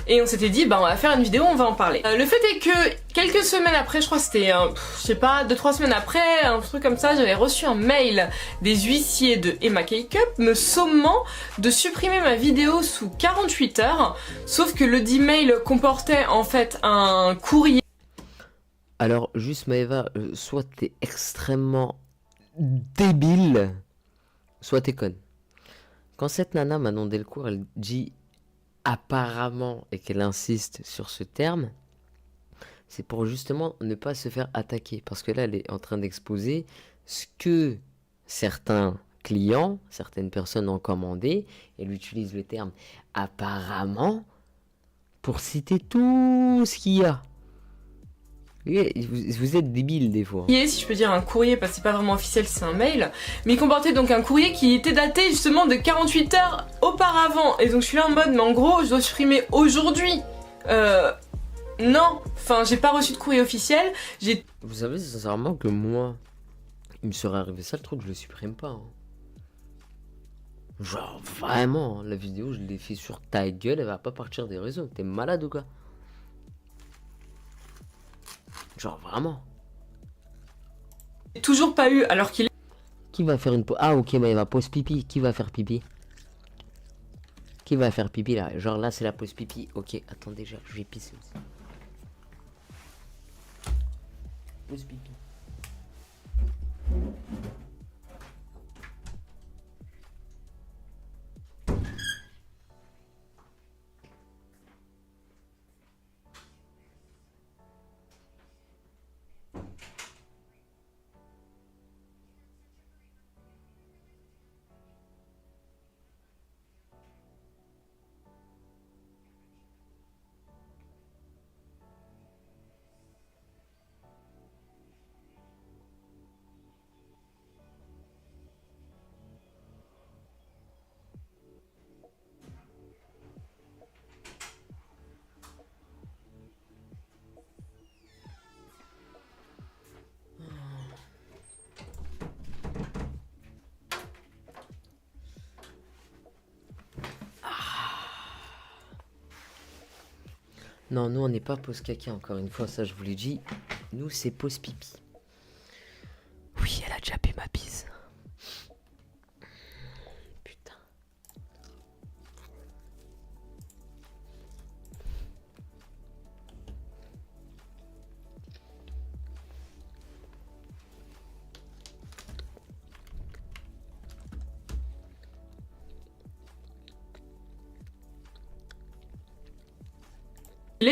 Et on s'était dit, bah on va faire une vidéo, on va en parler. Le fait est que quelques semaines après, je crois que c'était, je sais pas, 2-3 semaines après, un truc comme ça, j'avais reçu un mail des huissiers de Emma K-Cup me sommant de supprimer ma vidéo sous 48 heures, sauf que le dit mail comportait en fait un courrier. Alors, juste Maëva, soit t'es extrêmement débile, soit t'es conne. Quand cette nana Manon Delcourt, elle dit apparemment et qu'elle insiste sur ce terme, c'est pour justement ne pas se faire attaquer. Parce que là, elle est en train d'exposer ce que certains clients, certaines personnes ont commandé. Elle utilise le terme apparemment pour citer tout ce qu'il y a. Vous êtes débile des fois. Si je peux dire un courrier, parce que c'est pas vraiment officiel, c'est un mail. Mais il comportait donc un courrier qui était daté justement de 48 heures auparavant. Et donc je suis là en mode, mais en gros, je dois supprimer aujourd'hui. Non, enfin j'ai pas reçu de courrier officiel, Vous savez sincèrement que moi, il me serait arrivé ça le truc, je le supprime pas. Hein. Genre vraiment, la vidéo je l'ai fait sur ta gueule, elle va pas partir des réseaux. T'es malade ou quoi? Genre vraiment. Toujours pas eu alors qu'il est... Qui va faire une pause? Ah ok, mais il va pause pipi. Qui va faire pipi? Qui va faire pipi là? Genre là c'est la pause pipi. Ok, attendez, je vais pisser aussi. Pause pipi. Non, nous on n'est pas pause caca, encore une fois, ça je vous l'ai dit. Nous c'est pause pipi. Oui, elle a déjà payé ma bise. Putain.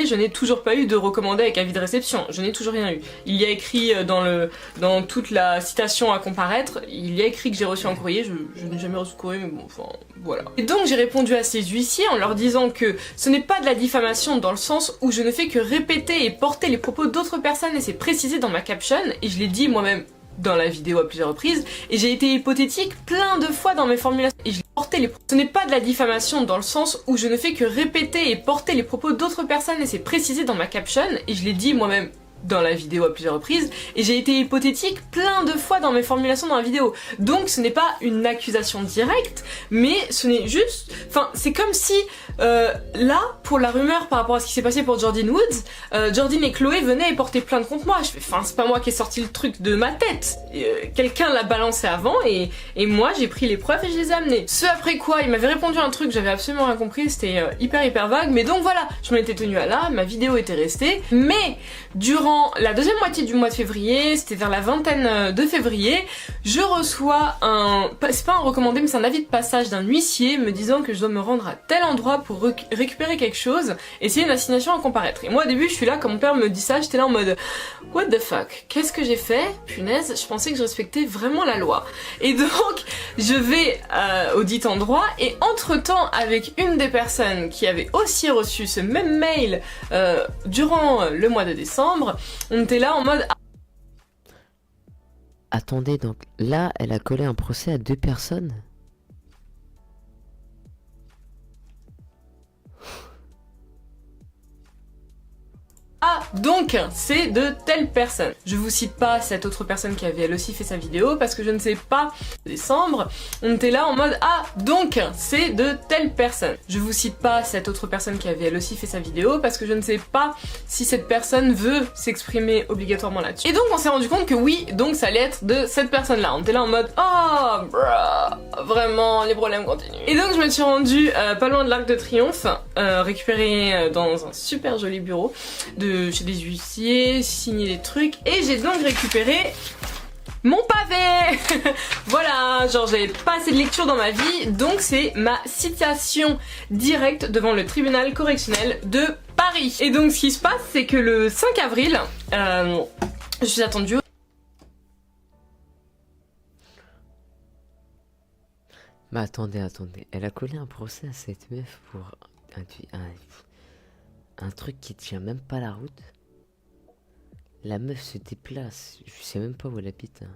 Je n'ai toujours pas eu de recommandé avec avis de réception, je n'ai toujours rien eu. Il y a écrit dans toute la citation à comparaître, il y a écrit que j'ai reçu un courrier, je n'ai jamais reçu de courrier, mais bon, enfin, voilà. Et donc j'ai répondu à ces huissiers en leur disant que ce n'est pas de la diffamation dans le sens où je ne fais que répéter et porter les propos d'autres personnes et c'est précisé dans ma caption, et je l'ai dit moi-même dans la vidéo à plusieurs reprises, et j'ai été hypothétique plein de fois dans mes formulations, et je l'ai porté les propos. Ce n'est pas de la diffamation dans le sens où je ne fais que répéter et porter les propos d'autres personnes et c'est précisé dans ma caption, et je l'ai dit moi-même dans la vidéo à plusieurs reprises, et j'ai été hypothétique plein de fois dans mes formulations dans la vidéo. Donc ce n'est pas une accusation directe, mais ce n'est juste... Enfin, c'est comme si, là, pour la rumeur par rapport à ce qui s'est passé pour Jordyn Woods, Jordyn et Chloé venaient et portaient plainte contre moi. Je fais, enfin, c'est pas moi qui ai sorti le truc de ma tête. Quelqu'un l'a balancé avant, et moi, j'ai pris les preuves et je les ai amenées. Ce après quoi, il m'avait répondu un truc, j'avais absolument rien compris, c'était hyper vague, mais donc voilà, je m'en étais tenue à là, ma vidéo était restée, mais durant la deuxième moitié du mois de février, c'était vers la vingtaine de février, je reçois un... c'est pas un recommandé mais c'est un avis de passage d'un huissier me disant que je dois me rendre à tel endroit pour récupérer quelque chose et c'est une assignation à comparaître. Et moi au début je suis là, quand mon père me dit ça, j'étais là en mode what the fuck, qu'est-ce que j'ai fait? Punaise, je pensais que je respectais vraiment la loi. Et donc je vais au dit endroit et entre temps avec une des personnes qui avait aussi reçu ce même mail durant le mois de décembre, on était là en mode... Attendez, donc là, elle a collé un procès à 2 personnes? Ah, donc, c'est de telle personne. Je vous cite pas cette autre personne qui avait elle aussi fait sa vidéo parce que je ne sais pas. Décembre, on était là en mode ah, donc, c'est de telle personne. Je vous cite pas cette autre personne qui avait elle aussi fait sa vidéo parce que je ne sais pas si cette personne veut s'exprimer obligatoirement là-dessus. Et donc, on s'est rendu compte que oui, donc ça allait être de cette personne-là. On était là en mode oh, bruh, vraiment, les problèmes continuent. Et donc, je me suis rendue pas loin de l'Arc de Triomphe, récupérée dans un super joli bureau chez des huissiers, signer des trucs, et j'ai donc récupéré mon pavé. Voilà, genre j'avais pas assez de lecture dans ma vie, donc c'est ma citation directe devant le tribunal correctionnel de Paris. Et donc ce qui se passe, c'est que le 5 avril, je suis attendue. Mais attendez, elle a collé un procès à cette meuf pour un truc qui tient même pas la route. La meuf se déplace, je sais même pas où elle habite, hein,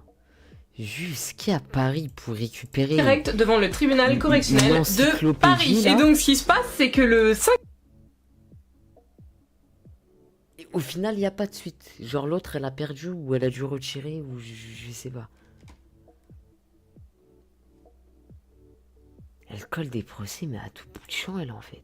jusqu'à Paris pour récupérer... Direct devant le tribunal correctionnel de Paris. Là. Et donc ce qui se passe, c'est que le 5... Et au final, il n'y a pas de suite. Genre l'autre, elle a perdu ou elle a dû retirer ou je sais pas. colle des procès, mais à tout bout de champ, elle, en fait.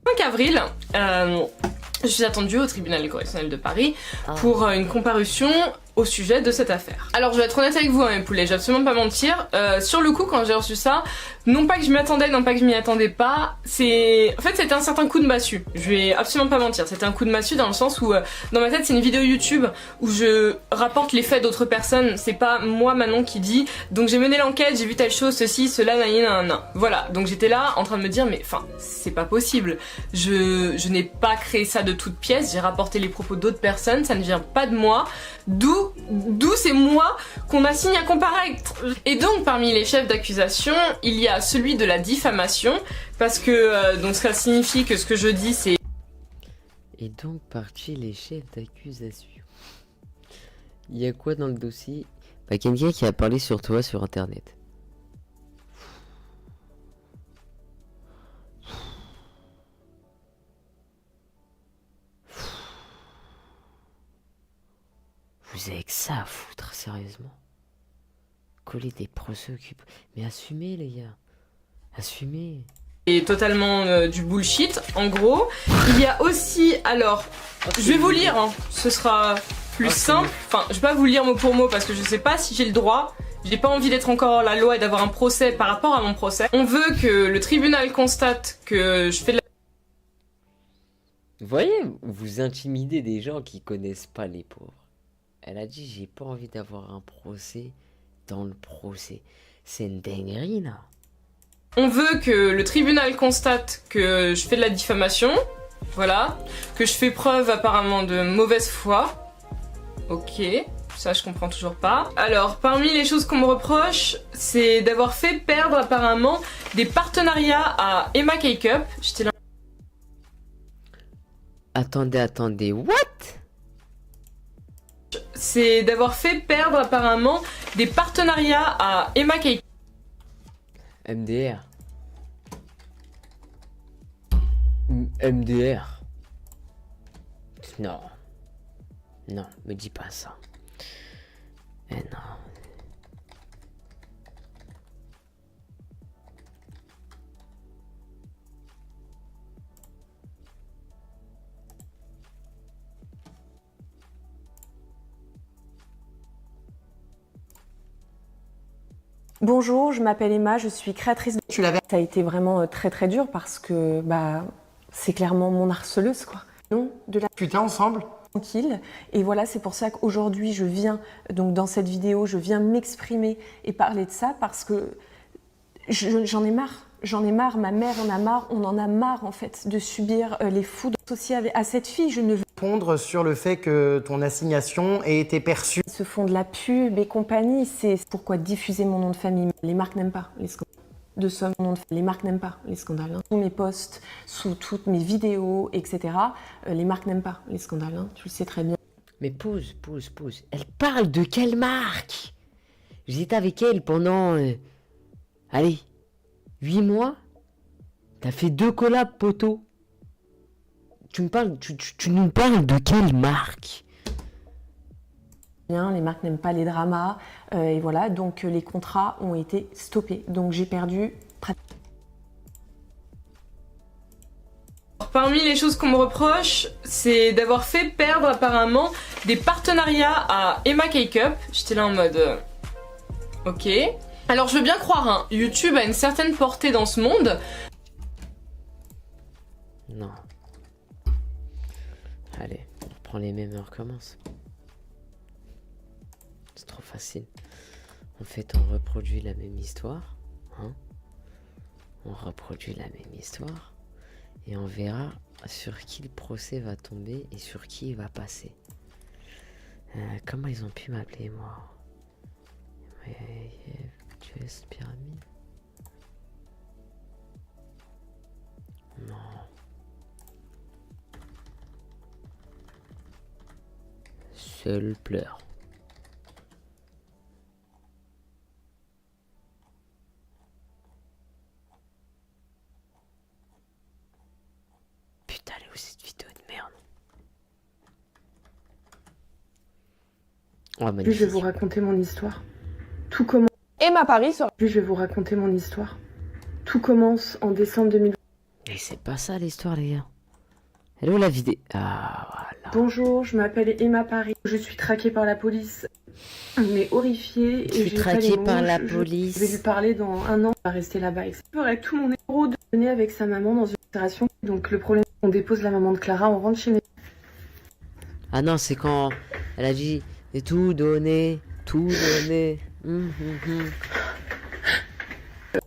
5 avril, je suis attendue au tribunal correctionnel de Paris pour une comparution au sujet de cette affaire. Alors je vais être honnête avec vous, hein, mes poulets, je vais absolument pas mentir. Sur le coup, quand j'ai reçu ça, non pas que je m'y attendais, non pas que je m'y attendais pas, en fait c'était un certain coup de massue. Je vais absolument pas mentir, c'était un coup de massue dans le sens où dans ma tête c'est une vidéo YouTube où je rapporte les faits d'autres personnes, c'est pas moi Manon qui dit donc j'ai mené l'enquête, j'ai vu telle chose, ceci, cela, nanana. Voilà, donc j'étais là en train de me dire mais enfin c'est pas possible. Je n'ai pas créé ça de toutes pièces, j'ai rapporté les propos d'autres personnes, ça ne vient pas de moi. D'où c'est moi qu'on assigne à comparaître. Et donc parmi les chefs d'accusation, il y a celui de la diffamation, parce que donc ça signifie que ce que je dis c'est... Et donc parti les chefs d'accusation. Il y a quoi dans le dossier? Bah quelqu'un qui a parlé sur toi sur internet. Vous avez que ça à foutre, sérieusement. Coller des procès occupés. Mais assumez, les gars. Assumez. Et totalement du bullshit, en gros. Il y a aussi, alors, je vais vous lire, hein, ce sera plus simple. Enfin, je vais pas vous lire mot pour mot parce que je sais pas si j'ai le droit. J'ai pas envie d'être encore hors la loi et d'avoir un procès par rapport à mon procès. On veut que le tribunal constate que je fais de la... Vous voyez, vous intimidez des gens qui connaissent pas les pauvres. Elle a dit, j'ai pas envie d'avoir un procès dans le procès. C'est une dinguerie, là. On veut que le tribunal constate que je fais de la diffamation, voilà, que je fais preuve apparemment de mauvaise foi. Ok, ça je comprends toujours pas. Alors, parmi les choses qu'on me reproche, c'est d'avoir fait perdre apparemment des partenariats à Emma Cake-Up. J'étais là... Attendez, what? C'est d'avoir fait perdre apparemment des partenariats à Emma Cake-Up. MDR. MDR. Non. Non, me dis pas ça. Eh non. Bonjour, je m'appelle Emma, je suis créatrice de... Ça a été vraiment très très dur parce que bah, c'est clairement mon harceleuse quoi. Non, de la... Putain ensemble. Tranquille. Et voilà, c'est pour ça qu'aujourd'hui je viens, donc dans cette vidéo, je viens m'exprimer et parler de ça parce que j'en ai marre. J'en ai marre, ma mère en a marre, on en a marre en fait de subir les foudres associées à cette fille. Je ne veux Répondre sur le fait que ton assignation ait été perçue. Ils se font de la pub et compagnie, c'est pourquoi diffuser mon nom de famille. Les marques n'aiment pas les scandales. De somme, les marques n'aiment pas les scandales. Hein. Tous mes posts, sous toutes mes vidéos, etc. Les marques n'aiment pas les scandales, hein. Tu le sais très bien. Mais pause. Elle parle de quelle marque? J'étais avec elle pendant... allez, 8 mois. T'as fait 2 collabs, poteau. Tu nous parles de quelle marque? Les marques n'aiment pas les dramas, et voilà, donc les contrats ont été stoppés. Donc j'ai perdu... Parmi les choses qu'on me reproche, c'est d'avoir fait perdre apparemment des partenariats à Emma Cake-Up. J'étais là en mode... ok. Alors je veux bien croire, hein, YouTube a une certaine portée dans ce monde. Non. Allez, on reprend les mêmes et on recommence. C'est trop facile. En fait, on reproduit la même histoire. Hein, on reproduit la même histoire. Et on verra sur qui le procès va tomber et sur qui il va passer. Comment ils ont pu m'appeler, moi? Tu es pyramide? Non. Seul pleure. Putain, elle est où cette vidéo de merde? Oh, magnifique. Je vais vous raconter mon histoire. Tout comment... Emma Paris sera... Je vais vous raconter mon histoire. Tout commence en décembre 2020. Et c'est pas ça l'histoire, les gars. Elle est où la vidéo? Ah, voilà. Bonjour, je m'appelle Emma Paris. Je suis traquée par la police. Mais horrifiée. Je suis traquée par la police. Je vais lui parler dans 1 an. On va rester là-bas. Je ferai tout mon héros de venir avec sa maman dans une opération. Donc le problème, on dépose la maman de Clara, on rentre chez mes... Ah non, c'est quand elle a dit « Et tout donné, tout donné. »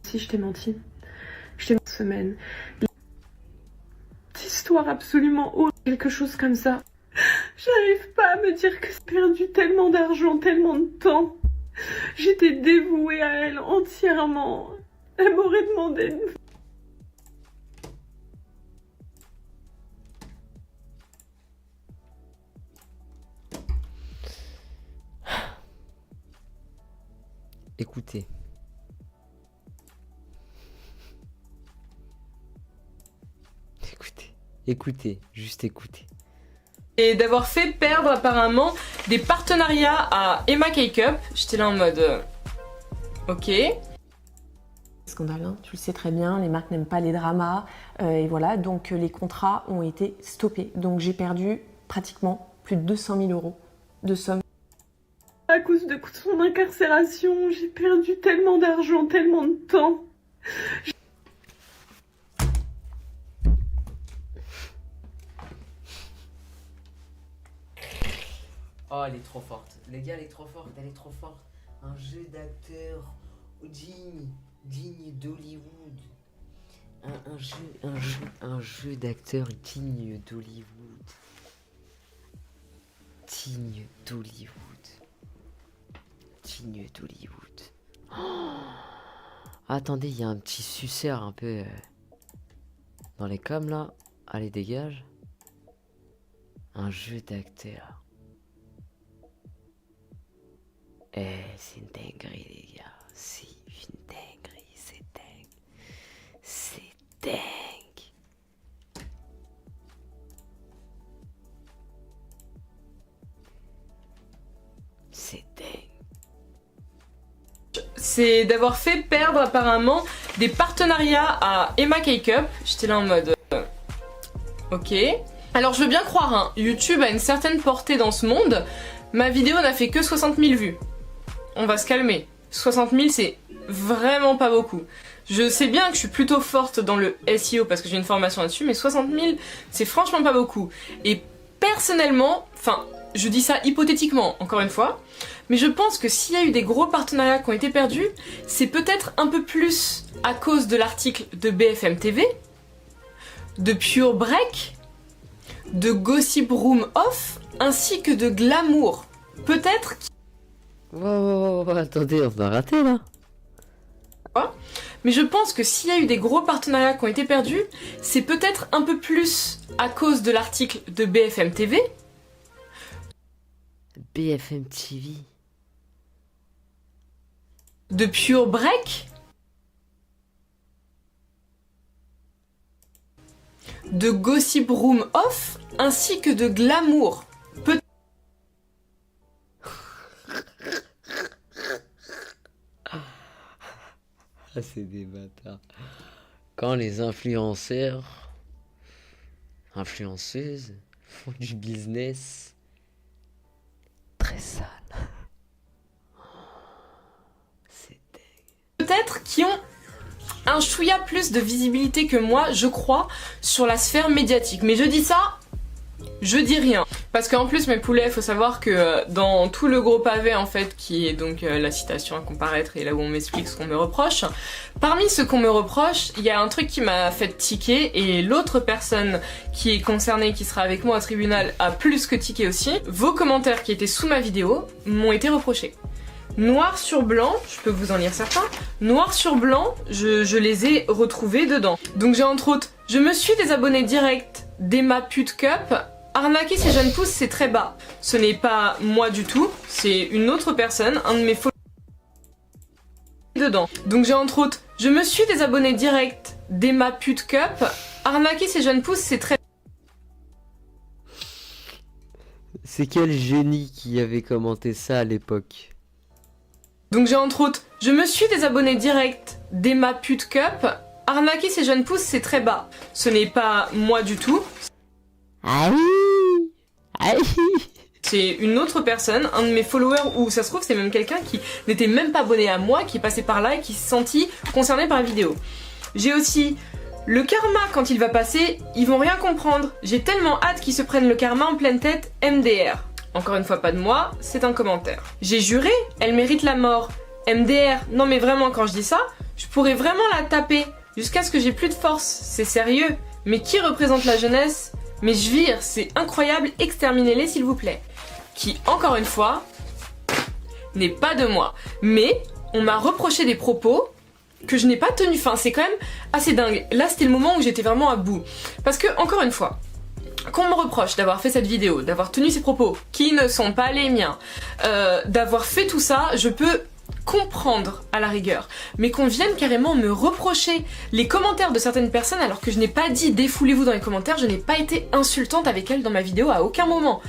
Si je t'ai menti. Je t'ai menti cette semaine. Cette histoire absolument horrible, quelque chose comme ça. J'arrive pas à me dire que j'ai perdu tellement d'argent, tellement de temps. J'étais dévouée à elle entièrement. Elle m'aurait demandé de... Écoutez. Écoutez, juste écoutez. Et d'avoir fait perdre apparemment des partenariats à Emma Cake-up. J'étais là en mode... ok. Scandale, hein, tu le sais très bien, les marques n'aiment pas les dramas. Et voilà, donc les contrats ont été stoppés. Donc j'ai perdu pratiquement plus de 200 000 € de somme. À cause de son incarcération, j'ai perdu tellement d'argent, tellement de temps. Oh, elle est trop forte. Les gars, elle est trop forte, elle est trop forte. Un jeu d'acteur digne d'Hollywood. Un jeu d'acteur digne d'Hollywood. Digne d'Hollywood. Digne d'Hollywood. Oh, attendez, il y a un petit suceur un peu dans les coms là. Allez, dégage. Un jeu d'acteur. Eh, c'est une dinguerie, les gars. C'est une dinguerie, c'est dingue. C'est dingue. C'est dingue. C'est d'avoir fait perdre apparemment des partenariats à Emma Cake-up. J'étais là en mode... ok. Alors je veux bien croire, hein, YouTube a une certaine portée dans ce monde. Ma vidéo n'a fait que 60 000 vues. On va se calmer. 60 000 c'est vraiment pas beaucoup. Je sais bien que je suis plutôt forte dans le SEO parce que j'ai une formation là-dessus, mais 60 000 c'est franchement pas beaucoup. Et personnellement, enfin je dis ça hypothétiquement encore une fois, mais je pense que s'il y a eu des gros partenariats qui ont été perdus, c'est peut-être un peu plus à cause de l'article de BFM TV, de Pure Break, de Gossip Room Off, ainsi que de Glamour. Peut-être... Wow, attendez, on a raté là. Mais je pense que s'il y a eu des gros partenariats qui ont été perdus, c'est peut-être un peu plus à cause de l'article de BFM TV. BFM TV. De Pure Break. De Gossip Room Off, ainsi que de Glamour. Ah, c'est des bâtards. Quand les influenceurs, influenceuses font du business très sale. C'est dingue. Peut-être qui ont un chouïa plus de visibilité que moi, je crois, sur la sphère médiatique. Mais je dis ça, je dis rien. Parce qu'en plus, mes poulets, faut savoir que dans tout le gros pavé, en fait, qui est donc la citation à comparaître et là où on m'explique ce qu'on me reproche, parmi ce qu'on me reproche, il y a un truc qui m'a fait tiquer et l'autre personne qui est concernée, qui sera avec moi au tribunal, a plus que tiqué aussi. Vos commentaires qui étaient sous ma vidéo m'ont été reprochés. Noir sur blanc, je peux vous en lire certains, noir sur blanc, je les ai retrouvés dedans. Donc j'ai entre autres, je me suis désabonné direct d'Emma Pute Cup. Arnaquer ces jeunes pousses, c'est très bas. Ce n'est pas moi du tout, c'est une autre personne, un de mes followers dedans. Donc j'ai entre autres, je me suis désabonné direct d'Emma Pute Cup. Arnaquer ces jeunes pousses, c'est très... C'est quel génie qui avait commenté ça à l'époque? Donc j'ai entre autres, je me suis désabonné direct d'Emma Pute Cup. Arnaquer ces jeunes pousses, c'est très bas. Ce n'est pas moi du tout. Aïe. Aïe. C'est une autre personne, un de mes followers, où ça se trouve c'est même quelqu'un qui n'était même pas abonné à moi, qui est passé par là et qui s'est senti concerné par la vidéo. J'ai aussi le karma quand il va passer, ils vont rien comprendre. J'ai tellement hâte qu'ils se prennent le karma en pleine tête, MDR. Encore une fois pas de moi, c'est un commentaire. J'ai juré, elle mérite la mort. MDR, non mais vraiment quand je dis ça, je pourrais vraiment la taper, jusqu'à ce que j'ai plus de force, c'est sérieux. Mais qui représente la jeunesse? Mais je vire, c'est incroyable, exterminez-les s'il vous plaît. Qui, encore une fois, n'est pas de moi. Mais on m'a reproché des propos que je n'ai pas tenus. Enfin, c'est quand même assez dingue. Là, c'était le moment où j'étais vraiment à bout. Parce que, encore une fois, qu'on me reproche d'avoir fait cette vidéo, d'avoir tenu ces propos qui ne sont pas les miens, d'avoir fait tout ça, je peux comprendre à la rigueur, mais qu'on vienne carrément me reprocher les commentaires de certaines personnes alors que je n'ai pas dit défoulez-vous dans les commentaires, je n'ai pas été insultante avec elle dans ma vidéo à aucun moment,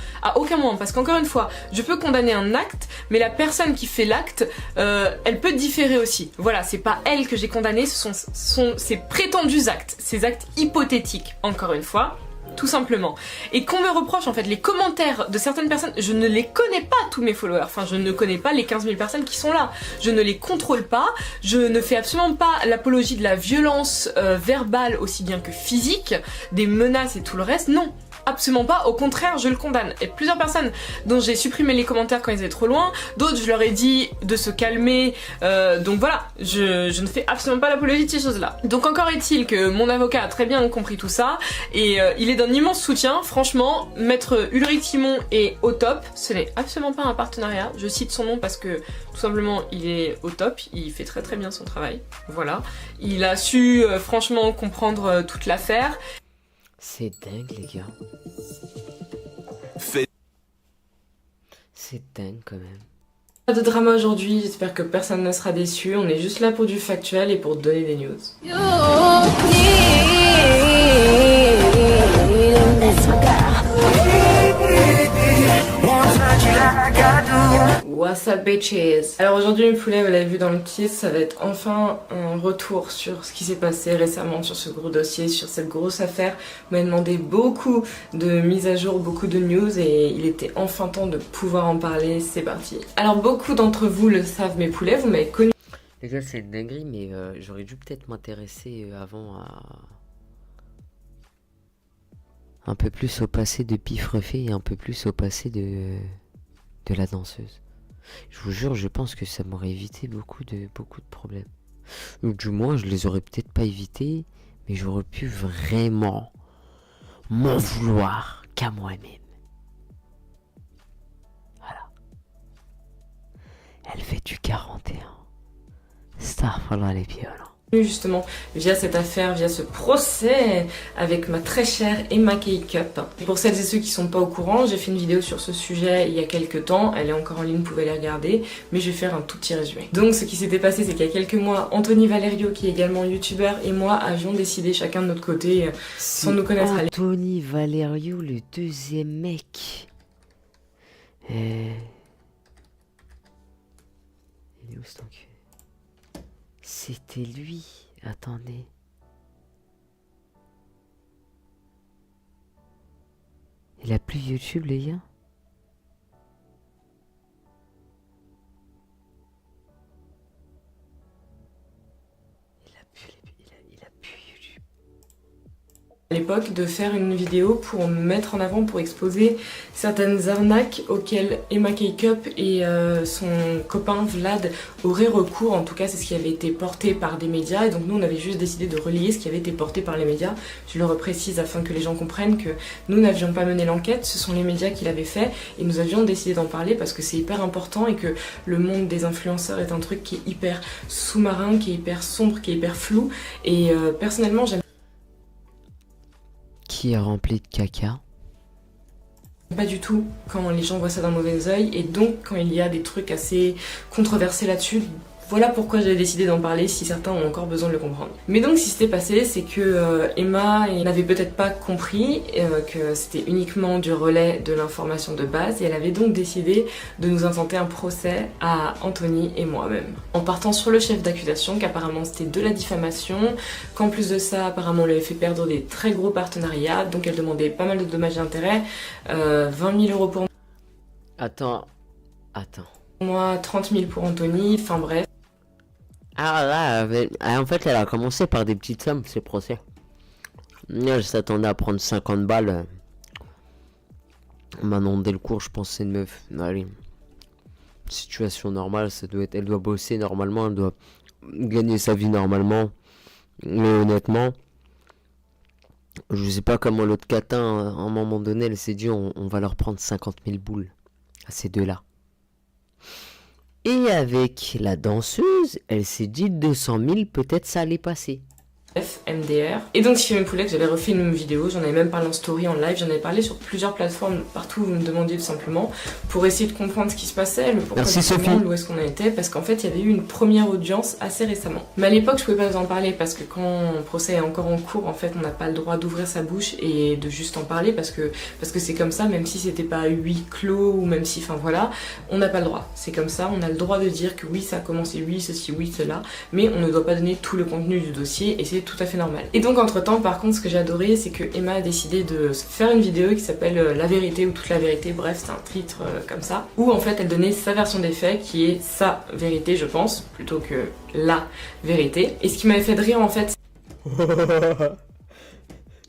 parce qu'encore une fois, je peux condamner un acte, mais la personne qui fait l'acte, elle peut différer aussi. Voilà, c'est pas elle que j'ai condamnée, ce sont ses prétendus actes, ces actes hypothétiques, encore une fois. Tout simplement. Et qu'on me reproche en fait les commentaires de certaines personnes, je ne les connais pas tous mes followers, enfin je ne connais pas les 15 000 personnes qui sont là, je ne les contrôle pas, je ne fais absolument pas l'apologie de la violence verbale aussi bien que physique, des menaces et tout le reste, non. Absolument pas, au contraire je le condamne. Et plusieurs personnes dont j'ai supprimé les commentaires quand ils étaient trop loin, d'autres je leur ai dit de se calmer, donc voilà, je ne fais absolument pas l'apologie de ces choses là. Donc encore est-il que mon avocat a très bien compris tout ça, et il est d'un immense soutien, franchement, maître Ulrich Simon est au top, ce n'est absolument pas un partenariat, je cite son nom parce que tout simplement il est au top, il fait très très bien son travail, voilà. Il a su franchement comprendre toute l'affaire. C'est dingue les gars. C'est dingue quand même. Pas de drama aujourd'hui, j'espère que personne ne sera déçu, on est juste là pour du factuel et pour donner des news. What's up bitches? Alors aujourd'hui mes poulets, vous l'avez vu dans le titre, ça va être enfin un retour sur ce qui s'est passé récemment, sur ce gros dossier, sur cette grosse affaire. Vous m'avez demandé beaucoup de mises à jour, beaucoup de news et il était enfin temps de pouvoir en parler, c'est parti. Alors beaucoup d'entre vous le savent mes poulets, vous m'avez connu. Les gars c'est une dinguerie mais j'aurais dû peut-être m'intéresser avant à... un peu plus au passé de Pifrefait et un peu plus au passé de la danseuse. Je vous jure, je pense que ça m'aurait évité beaucoup de problèmes. Ou du moins, je les aurais peut-être pas évités, mais j'aurais pu vraiment m'en vouloir qu'à moi-même. Voilà. Elle fait du 41. Starfallah les violents. Justement via cette affaire, via ce procès avec ma très chère Emma K-Cup. Pour celles et ceux qui sont pas au courant, j'ai fait une vidéo sur ce sujet il y a quelques temps, elle est encore en ligne, vous pouvez la regarder, mais je vais faire un tout petit résumé. Donc ce qui s'était passé, c'est qu'il y a quelques mois, Anthony Valerio, qui est également youtubeur, et moi avions décidé chacun de notre côté, sans nous connaître à l'époque. Anthony Valerio, le deuxième mec. Il est où cet enculé? C'était lui. Attendez. Il a plus YouTube, les gars? Il a plus YouTube. À l'époque de faire une vidéo pour me mettre en avant, pour exposer certaines arnaques auxquelles Emma K-Cup et son copain Vlad auraient recours. En tout cas, c'est ce qui avait été porté par des médias. Et donc nous, on avait juste décidé de relayer ce qui avait été porté par les médias. Je le reprécise afin que les gens comprennent que nous n'avions pas mené l'enquête. Ce sont les médias qui l'avaient fait. Et nous avions décidé d'en parler parce que c'est hyper important et que le monde des influenceurs est un truc qui est hyper sous-marin, qui est hyper sombre, qui est hyper flou. Et personnellement, j'aime qui est rempli de caca. Pas du tout quand les gens voient ça d'un mauvais œil, et donc quand il y a des trucs assez controversés là-dessus, Voilà pourquoi j'avais décidé d'en parler si certains ont encore besoin de le comprendre. Mais donc ce qui s'était passé, c'est que Emma n'avait peut-être pas compris que c'était uniquement du relais de l'information de base et elle avait donc décidé de nous intenter un procès à Anthony et moi-même. En partant sur le chef d'accusation qu'apparemment c'était de la diffamation, qu'en plus de ça apparemment on lui avait fait perdre des très gros partenariats, donc elle demandait pas mal de dommages et intérêts, 20 000 € pour Attends. moi, 30 000 pour Anthony, enfin bref. Ah là, en fait, elle a commencé par des petites sommes, ces procès. Elle s'attendait à prendre 50 balles. Maintenant, dès le cours, je pense que c'est une meuf. Allez. Situation normale, ça doit être... Elle doit bosser normalement, elle doit gagner sa vie normalement. Mais honnêtement, je sais pas comment l'autre catin, à un moment donné, elle s'est dit on va leur prendre 50 000 boules à ces deux-là. Et avec la danseuse, elle s'est dit 200 000, peut-être ça allait passer. MDR. Et donc si Poulet, que j'avais refait une vidéo, j'en avais même parlé en story, en live, j'en avais parlé sur plusieurs plateformes, partout où vous me demandiez tout simplement, pour essayer de comprendre ce qui se passait, le pourquoi Merci Sophie. où est-ce qu'on en était, parce qu'en fait il y avait eu une première audience assez récemment. Mais à l'époque je pouvais pas vous en parler parce que quand le procès est encore en cours, en fait on n'a pas le droit d'ouvrir sa bouche et de juste en parler parce que c'est comme ça, même si c'était pas huis clos ou même si, enfin voilà, on n'a pas le droit. C'est comme ça, on a le droit de dire que oui ça a commencé, oui ceci, oui cela, mais on ne doit pas donner tout le contenu du dossier et c'est tout à fait normal. Et donc entre temps par contre ce que j'ai adoré c'est que Emma a décidé de faire une vidéo qui s'appelle La vérité ou toute la vérité, bref c'est un titre comme ça, où en fait elle donnait sa version des faits qui est sa vérité je pense, plutôt que la vérité. Et ce qui m'avait fait de rire en fait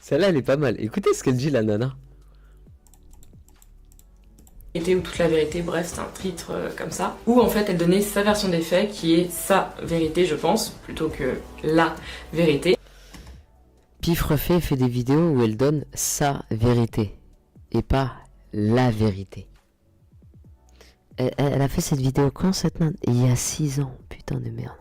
Celle-là elle est pas mal, écoutez ce qu'elle dit la nana. ou toute la vérité, bref c'est un titre comme ça, où en fait elle donnait sa version des faits qui est sa vérité je pense, plutôt que la vérité. Pif Refait fait des vidéos où elle donne sa vérité et pas la vérité. Elle a fait cette vidéo quand cette nana? Il y a 6 ans, putain de merde.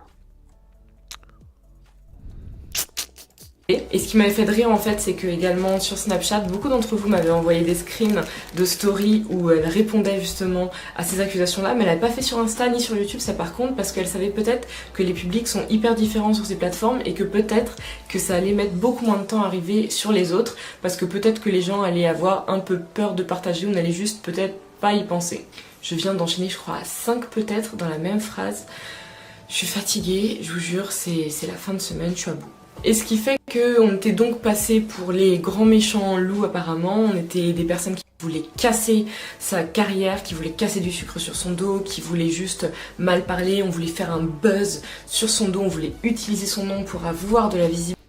Et ce qui m'avait fait de rire en fait c'est que également sur Snapchat beaucoup d'entre vous m'avaient envoyé des screens de story où elle répondait justement à ces accusations là, mais elle n'avait pas fait sur Insta ni sur YouTube ça par contre, parce qu'elle savait peut-être que les publics sont hyper différents sur ces plateformes et que peut-être que ça allait mettre beaucoup moins de temps à arriver sur les autres, parce que peut-être que les gens allaient avoir un peu peur de partager ou n'allaient juste peut-être pas y penser. Je viens d'enchaîner je crois à 5 peut-être dans la même phrase. Je suis fatiguée, je vous jure, c'est la fin de semaine, je suis à bout. Et ce qui fait qu'on était donc passé pour les grands méchants loups apparemment, on était des personnes qui voulaient casser sa carrière, qui voulaient casser du sucre sur son dos, qui voulaient juste mal parler, on voulait faire un buzz sur son dos, on voulait utiliser son nom pour avoir de la visibilité.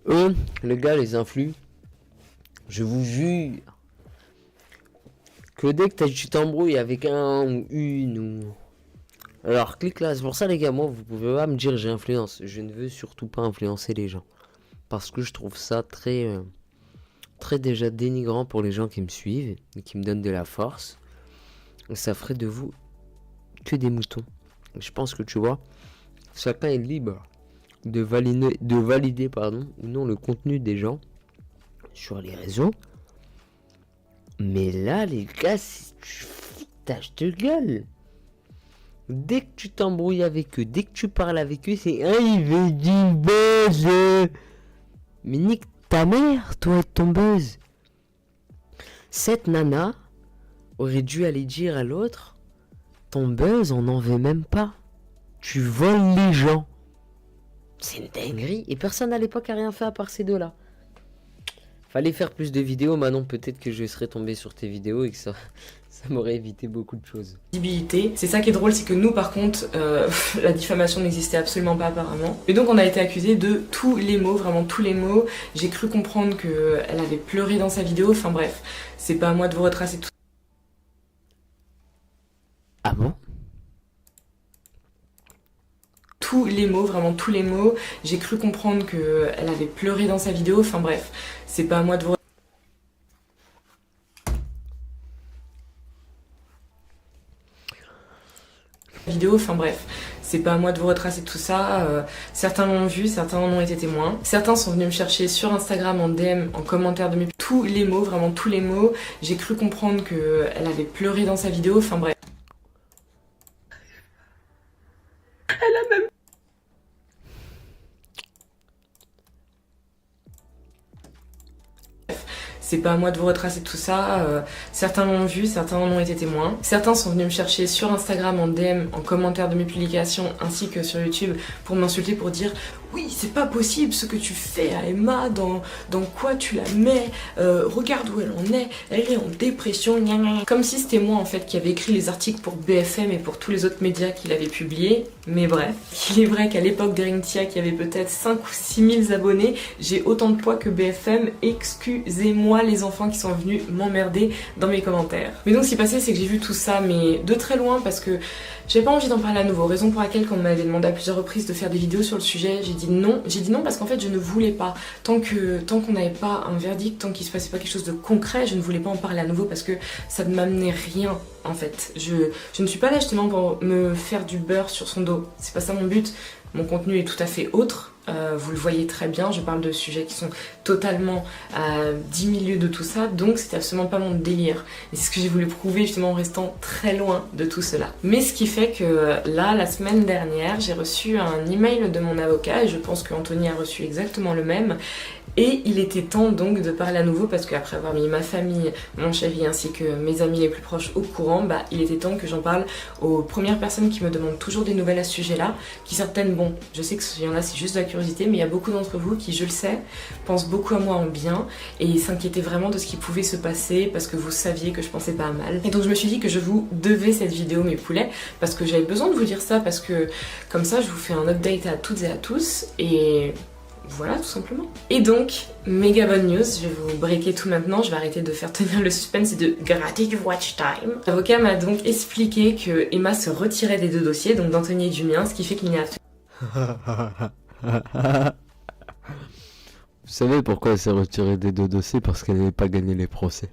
Eux, les gars, les influx, je vous jure que dès que tu t'embrouilles avec un ou une ou... Alors clique là, c'est pour ça les gars, moi vous pouvez pas me dire j'ai influence, je ne veux surtout pas influencer les gens. Parce que je trouve ça très déjà dénigrant pour les gens qui me suivent et qui me donnent de la force. Et ça ferait de vous que des moutons. Et je pense que tu vois, chacun est libre de valider ou non le contenu des gens sur les réseaux. Mais là les gars, si tu foutage de gueule. Dès que tu t'embrouilles avec eux, dès que tu parles avec eux, c'est « Ah, il veut du buzz !» Mais nique ta mère, toi et ton buzz. Cette nana aurait dû aller dire à l'autre « Ton buzz, on n'en veut même pas. Tu voles les gens. » C'est une dinguerie. Et personne à l'époque a rien fait à part ces deux-là. Fallait faire plus de vidéos. Maintenant, peut-être que je serais tombé sur tes vidéos et que ça m'aurait évité beaucoup de choses. C'est ça qui est drôle, c'est que nous par contre, la diffamation n'existait absolument pas apparemment. Et donc on a été accusés de tous les mots, vraiment tous les mots. J'ai cru comprendre qu'elle avait pleuré dans sa vidéo, enfin bref, c'est pas à moi de vous retracer tout. Ah bon? Tous les mots, vraiment tous les mots. J'ai cru comprendre qu'elle avait pleuré dans sa vidéo, enfin bref, c'est pas à moi de vous enfin bref, c'est pas à moi de vous retracer tout ça. Certains l'ont vu, certains en ont été témoins. Certains sont venus me chercher sur Instagram en DM, en commentaire de mes... Tous les mots, vraiment tous les mots. J'ai cru comprendre qu'elle avait pleuré dans sa vidéo, enfin bref. Elle a même c'est pas à moi de vous retracer tout ça. Certains l'ont vu, certains en ont été témoins. Certains sont venus me chercher sur Instagram en DM, en commentaire de mes publications, ainsi que sur YouTube, pour m'insulter, pour dire oui, c'est pas possible ce que tu fais à Emma, dans quoi tu la mets, regarde où elle en est, elle est en dépression, gna gna. Comme si c'était moi en fait qui avait écrit les articles pour BFM et pour tous les autres médias qu'il avait publiés. Mais bref, il est vrai qu'à l'époque d'Erintia, qui avait peut-être 5 ou 6 000 abonnés, j'ai autant de poids que BFM. Excusez-moi les enfants qui sont venus m'emmerder dans mes commentaires. Mais donc ce qui s'est passé, c'est que j'ai vu tout ça, mais de très loin, parce que j'avais pas envie d'en parler à nouveau. Raison pour laquelle, quand on m'avait demandé à plusieurs reprises de faire des vidéos sur le sujet, j'ai dit non. J'ai dit non parce qu'en fait je ne voulais pas. Tant qu'on n'avait pas un verdict, tant qu'il se passait pas quelque chose de concret, je ne voulais pas en parler à nouveau parce que ça ne m'amenait rien en fait. Je ne suis pas là justement pour me faire du beurre sur son dos. C'est pas ça mon but. Mon contenu est tout à fait autre. Vous le voyez très bien, je parle de sujets qui sont totalement à 10 000 lieues de tout ça, donc c'était absolument pas mon délire. Et c'est ce que j'ai voulu prouver justement en restant très loin de tout cela. Mais ce qui fait que là, la semaine dernière, j'ai reçu un email de mon avocat, et je pense qu'Anthony a reçu exactement le même. Et il était temps donc de parler à nouveau parce qu'après avoir mis ma famille, mon chéri ainsi que mes amis les plus proches au courant, bah il était temps que j'en parle aux premières personnes qui me demandent toujours des nouvelles à ce sujet-là, qui certaines, bon, je sais qu'il y en a c'est juste de la curiosité, mais il y a beaucoup d'entre vous qui, je le sais, pensent beaucoup à moi en bien et s'inquiétaient vraiment de ce qui pouvait se passer parce que vous saviez que je pensais pas à mal. Et donc je me suis dit que je vous devais cette vidéo mes poulets parce que j'avais besoin de vous dire ça parce que comme ça je vous fais un update à toutes et à tous et... voilà, tout simplement. Et donc, méga bonne news, je vais vous breaker tout maintenant, je vais arrêter de faire tenir le suspense et de gratter du watch time. L'avocat m'a donc expliqué que Emma se retirait des 2 dossiers, donc d'Anthony et du mien, ce qui fait qu'il n'y a Vous savez pourquoi elle s'est retirée des 2 dossiers? Parce qu'elle n'avait pas gagné les procès.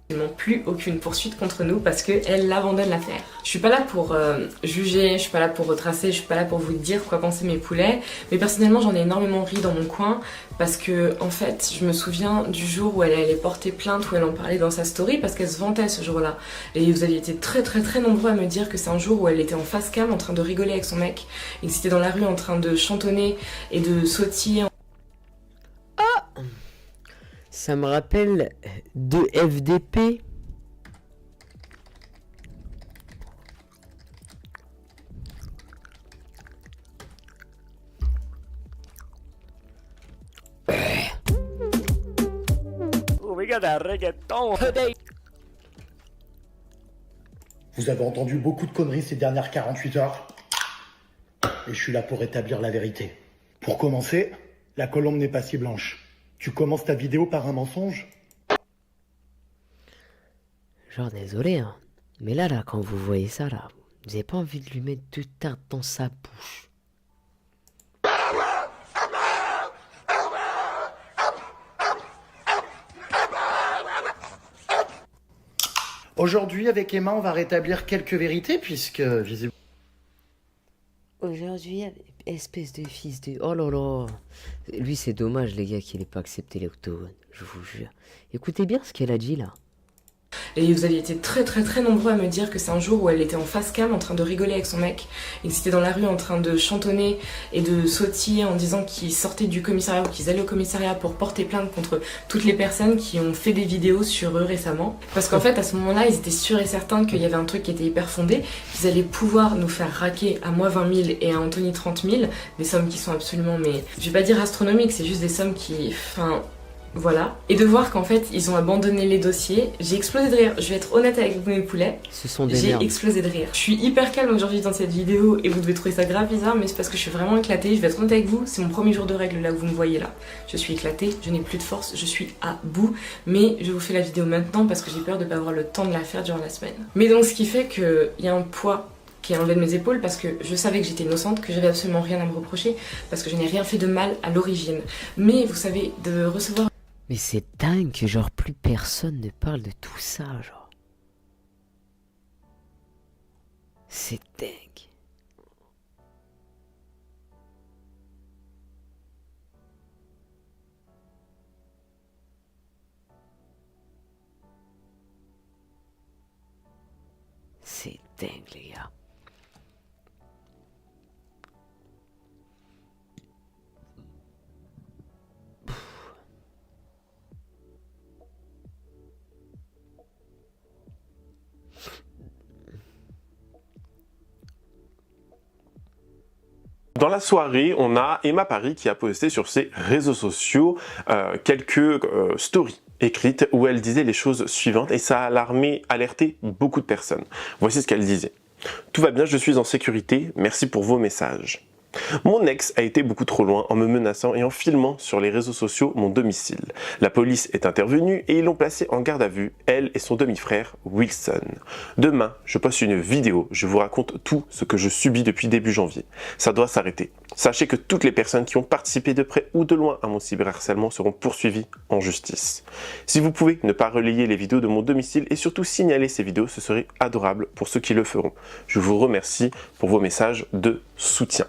absolument plus aucune poursuite contre nous parce qu'elle abandonne l'affaire. Je suis pas là pour juger, je suis pas là pour retracer, je suis pas là pour vous dire quoi penser mes poulets, mais personnellement j'en ai énormément ri dans mon coin parce que en fait je me souviens du jour où elle allait porter plainte, où elle en parlait dans sa story parce qu'elle se vantait ce jour-là. Et vous aviez été très très très nombreux à me dire que c'est un jour où elle était en face cam en train de rigoler avec son mec et que c'était dans la rue en train de chantonner et de sautiller. Ça me rappelle de FDP. Vous avez entendu beaucoup de conneries ces dernières 48 heures. Et je suis là pour établir la vérité. Pour commencer, la colombe n'est pas si blanche. Tu commences ta vidéo par un mensonge? Genre désolé hein. Mais là quand vous voyez ça là, vous avez pas envie de lui mettre du tarte dans sa bouche. Aujourd'hui, avec Emma, on va rétablir quelques vérités, puisque, visiblement... Aujourd'hui, espèce de fils de... Oh là là. Lui c'est dommage les gars qu'il ait pas accepté l'octogone, je vous jure. Écoutez bien ce qu'elle a dit là. Et vous aviez été très très très nombreux à me dire que c'est un jour où elle était en face cam en train de rigoler avec son mec et que c'était dans la rue en train de chantonner et de sautiller en disant qu'ils sortaient du commissariat ou qu'ils allaient au commissariat pour porter plainte contre toutes les personnes qui ont fait des vidéos sur eux récemment. Parce qu'en fait à ce moment-là ils étaient sûrs et certains qu'il y avait un truc qui était hyper fondé, qu'ils allaient pouvoir nous faire raquer à moi 20 000 et à Anthony 30 000, des sommes qui sont absolument, mais je vais pas dire astronomiques, c'est juste des sommes qui... Enfin... Voilà. Et de voir qu'en fait, ils ont abandonné les dossiers. J'ai explosé de rire. Je vais être honnête avec vous, mes poulets. Ce sont des J'ai merdes. explosé de rire. Je suis hyper calme aujourd'hui dans cette vidéo et vous devez trouver ça grave bizarre, mais c'est parce que je suis vraiment éclatée. Je vais être honnête avec vous. C'est mon premier jour de règle là où vous me voyez là. Je suis éclatée, je n'ai plus de force, je suis à bout. Mais je vous fais la vidéo maintenant parce que j'ai peur de pas avoir le temps de la faire durant la semaine. Mais donc, ce qui fait qu'il y a un poids qui est enlevé de mes épaules parce que je savais que j'étais innocente, que j'avais absolument rien à me reprocher, parce que je n'ai rien fait de mal à l'origine. Mais vous savez, de recevoir... Mais c'est dingue que genre plus personne ne parle de tout ça, genre. C'est dingue. C'est dingue les gars. Dans la soirée, on a Emma Paris qui a posté sur ses réseaux sociaux quelques stories écrites où elle disait les choses suivantes et ça a alerté beaucoup de personnes. Voici ce qu'elle disait. « Tout va bien, je suis en sécurité, merci pour vos messages. Mon ex a été beaucoup trop loin en me menaçant et en filmant sur les réseaux sociaux mon domicile. La police est intervenue et ils l'ont placée en garde à vue, elle et son demi-frère Wilson. Demain, je poste une vidéo, je vous raconte tout ce que je subis depuis début janvier. Ça doit s'arrêter. Sachez que toutes les personnes qui ont participé de près ou de loin à mon cyberharcèlement seront poursuivies en justice. Si vous pouvez ne pas relayer les vidéos de mon domicile et surtout signaler ces vidéos, ce serait adorable pour ceux qui le feront. Je vous remercie pour vos messages de soutien. »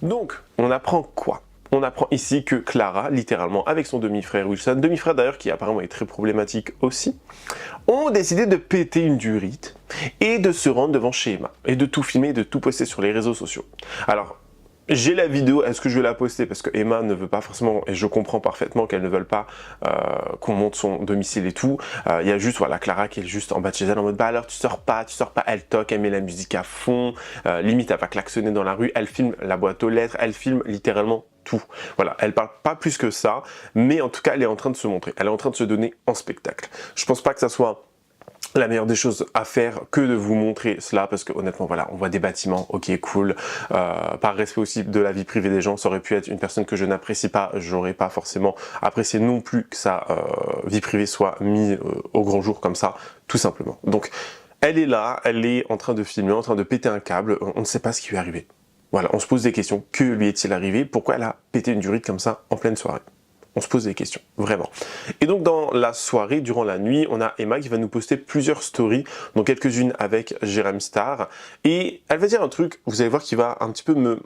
Donc, on apprend quoi? On apprend ici que Clara, littéralement avec son demi-frère Wilson, demi-frère d'ailleurs qui apparemment est très problématique aussi, ont décidé de péter une durite et de se rendre devant chez Emma et de tout filmer et de tout poster sur les réseaux sociaux. Alors, j'ai la vidéo, est-ce que je vais la poster? Parce que Emma ne veut pas forcément, et je comprends parfaitement qu'elle ne veut pas qu'on monte son domicile et tout. Il y a juste voilà, Clara qui est juste en bas de chez elle en mode bah alors tu sors pas, elle toque, elle met la musique à fond, limite elle va klaxonner dans la rue, elle filme la boîte aux lettres, elle filme littéralement tout. Voilà, elle parle pas plus que ça, mais en tout cas elle est en train de se montrer, elle est en train de se donner en spectacle. Je pense pas que ça soit la meilleure des choses à faire que de vous montrer cela parce que honnêtement voilà on voit des bâtiments, ok cool, par respect aussi de la vie privée des gens, ça aurait pu être une personne que je n'apprécie pas, j'aurais pas forcément apprécié non plus que sa vie privée soit mise au grand jour comme ça, tout simplement. Donc elle est là, elle est en train de filmer, en train de péter un câble, on ne sait pas ce qui lui est arrivé. Voilà, on se pose des questions, que lui est-il arrivé, pourquoi elle a pété une durite comme ça en pleine soirée? On se pose des questions, vraiment. Et donc dans la soirée, durant la nuit, on a Emma qui va nous poster plusieurs stories, dont quelques-unes avec Jérém Star, et elle va dire un truc, vous allez voir, qui va un petit peu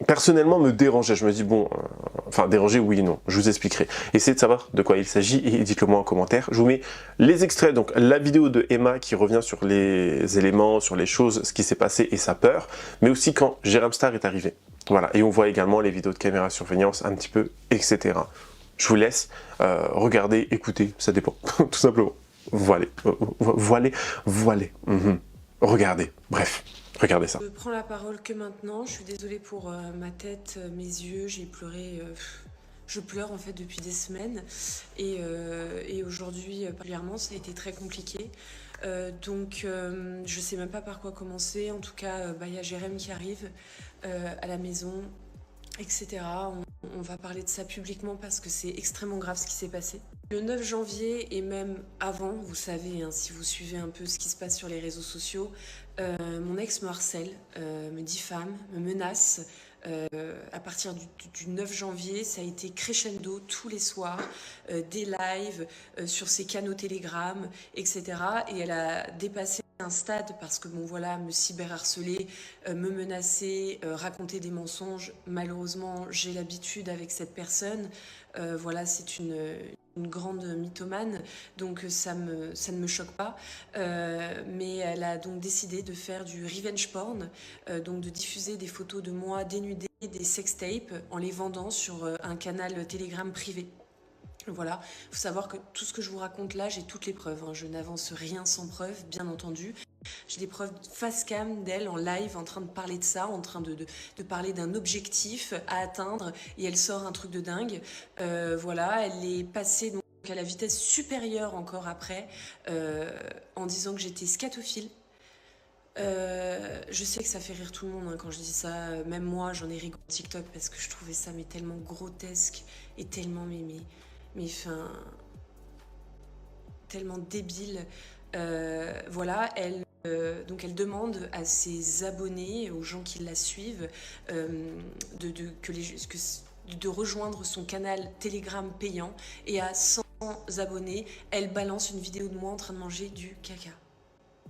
personnellement me déranger. Je me dis bon, enfin déranger oui et non, je vous expliquerai. Essayez de savoir de quoi il s'agit et dites-le moi en commentaire. Je vous mets les extraits, donc la vidéo de Emma qui revient sur les éléments, sur les choses, ce qui s'est passé et sa peur, mais aussi quand Jérém Star est arrivé. Voilà, et on voit également les vidéos de caméra surveillance un petit peu, etc. Je vous laisse regarder, écouter, ça dépend, tout simplement. Regardez, bref, regardez ça. Je prends la parole que maintenant, je suis désolée pour ma tête, mes yeux, j'ai pleuré, je pleure en fait depuis des semaines et aujourd'hui particulièrement ça a été très compliqué. Donc je sais même pas par quoi commencer, en tout cas il y a Jérém qui arrive à la maison, etc. On va parler de ça publiquement parce que c'est extrêmement grave ce qui s'est passé. Le 9 janvier et même avant, vous savez, hein, si vous suivez un peu ce qui se passe sur les réseaux sociaux, mon ex me harcèle, me diffame, me menace. À partir du 9 janvier, ça a été crescendo tous les soirs, des lives sur ses canaux Telegram, etc. Et elle a dépassé un stade parce que bon voilà, me cyberharceler, me menacer, raconter des mensonges. Malheureusement, j'ai l'habitude avec cette personne. Voilà, c'est une grande mythomane, donc ça ne me choque pas. Mais elle a donc décidé de faire du revenge porn, donc de diffuser des photos de moi dénudée, des sextapes, en les vendant sur un canal Telegram privé. Voilà, il faut savoir que tout ce que je vous raconte là, j'ai toutes les preuves, hein. Je n'avance rien sans preuve, bien entendu. J'ai des preuves face cam d'elle en live, en train de parler de ça, en train de parler d'un objectif à atteindre, et elle sort un truc de dingue. Voilà, elle est passée donc à la vitesse supérieure encore après, en disant que j'étais scatophile. Je sais que ça fait rire tout le monde hein, quand je dis ça, même moi j'en ai rigolé sur TikTok parce que je trouvais ça mais tellement grotesque et tellement mais enfin tellement débile. Voilà, donc elle demande à ses abonnés, aux gens qui la suivent, de rejoindre son canal Telegram payant, et à 100 abonnés, elle balance une vidéo de moi en train de manger du caca.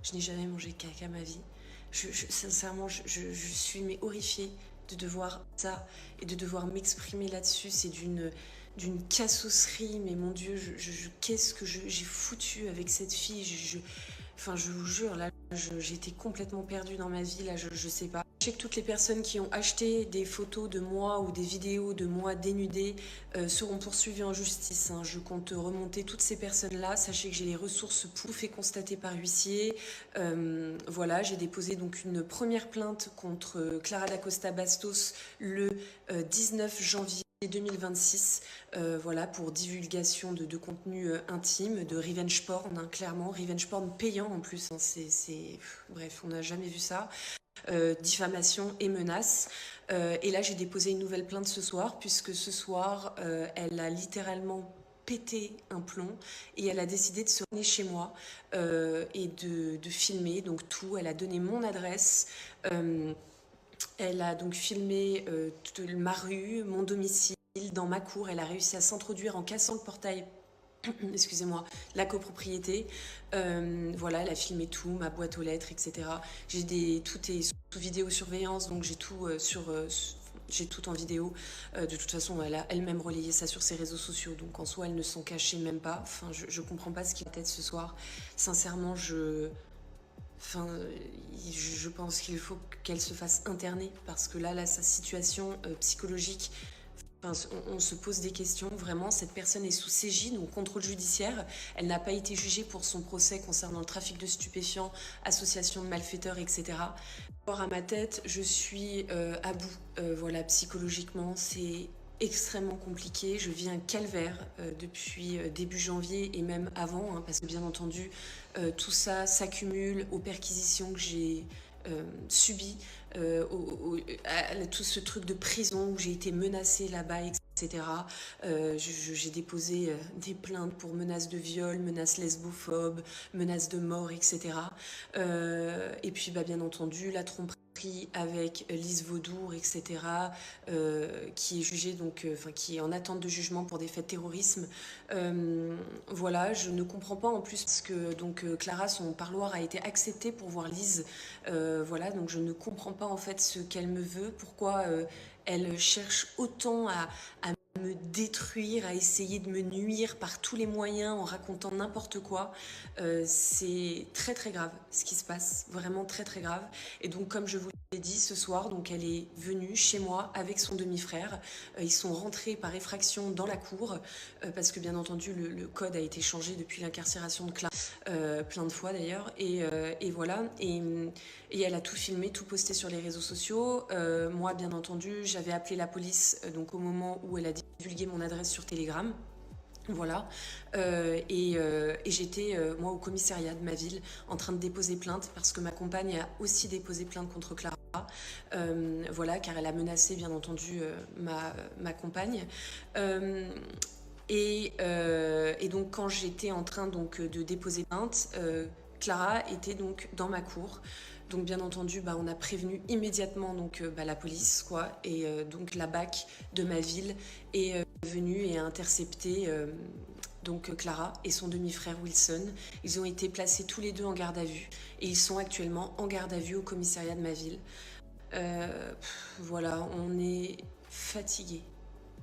Je n'ai jamais mangé caca ma vie. Sincèrement, je suis mais horrifiée de devoir ça et de devoir m'exprimer là-dessus. C'est d'une cassosserie, mais mon Dieu, qu'est-ce que j'ai foutu avec cette fille. Enfin, je vous jure, là, j'étais complètement perdue dans ma vie, là, je sais pas. Je sais que toutes les personnes qui ont acheté des photos de moi ou des vidéos de moi dénudées seront poursuivies en justice, hein. Je compte remonter toutes ces personnes-là. Sachez que j'ai les ressources pour fait constater par huissier. Voilà, j'ai déposé donc une première plainte contre Clara Dacosta Bastos le 19 janvier 2026, voilà, pour divulgation de contenu intime, de revenge porn, hein, clairement, revenge porn payant en plus, hein, bref, on n'a jamais vu ça. Diffamation et menaces. Et là, j'ai déposé une nouvelle plainte ce soir, puisque ce soir, elle a littéralement pété un plomb et elle a décidé de se ramener chez moi et de filmer donc tout. Elle a donné mon adresse. Elle a donc filmé ma rue, mon domicile, dans ma cour. Elle a réussi à s'introduire en cassant le portail, excusez-moi, la copropriété. Voilà, elle a filmé tout, ma boîte aux lettres, etc. Tout est sous vidéosurveillance, donc j'ai tout j'ai tout en vidéo. De toute façon, elle a elle-même relayé ça sur ses réseaux sociaux, donc en soi, elle ne s'en cachait même pas. Enfin, je comprends pas ce qui m'attend ce soir. Sincèrement, je pense qu'il faut qu'elle se fasse interner parce que là sa situation psychologique, on se pose des questions. Vraiment, cette personne est sous CJ, donc contrôle judiciaire. Elle n'a pas été jugée pour son procès concernant le trafic de stupéfiants, association de malfaiteurs, etc. Or, à ma tête, je suis à bout. Voilà, psychologiquement, c'est extrêmement compliqué. Je vis un calvaire depuis début janvier et même avant, hein, parce que bien entendu, tout ça s'accumule aux perquisitions que j'ai subies, à tout ce truc de prison où j'ai été menacée là-bas, etc. J'ai déposé des plaintes pour menaces de viol, menaces lesbophobes, menaces de mort, etc. Et puis, bien entendu, la tromperie avec Lise Vaudour, etc., qui est jugée, donc, qui est en attente de jugement pour des faits de terrorisme. Voilà, je ne comprends pas en plus parce que donc, Clara, son parloir a été accepté pour voir Lise. Voilà, donc je ne comprends pas en fait ce qu'elle me veut, pourquoi elle cherche autant à me détruire, à essayer de me nuire par tous les moyens en racontant n'importe quoi. C'est très très grave ce qui se passe, vraiment très très grave. Et donc comme je vous l'ai dit ce soir, donc elle est venue chez moi avec son demi-frère. Ils sont rentrés par effraction dans la cour parce que bien entendu le code a été changé depuis l'incarcération de Clara, plein de fois d'ailleurs. Et voilà, et elle a tout filmé, tout posté sur les réseaux sociaux. Moi bien entendu j'avais appelé la police donc au moment où elle a divulgué mon adresse sur Telegram. Voilà, et j'étais moi au commissariat de ma ville en train de déposer plainte parce que ma compagne a aussi déposé plainte contre Clara, voilà, car elle a menacé bien entendu ma compagne. Et donc quand j'étais en train donc de déposer plainte, Clara était donc dans ma cour. Donc bien entendu, on a prévenu immédiatement donc, la police, quoi, et donc la BAC de ma ville est venue et a intercepté donc Clara et son demi-frère Wilson. Ils ont été placés tous les deux en garde à vue et ils sont actuellement en garde à vue au commissariat de ma ville. Voilà, on est fatigué.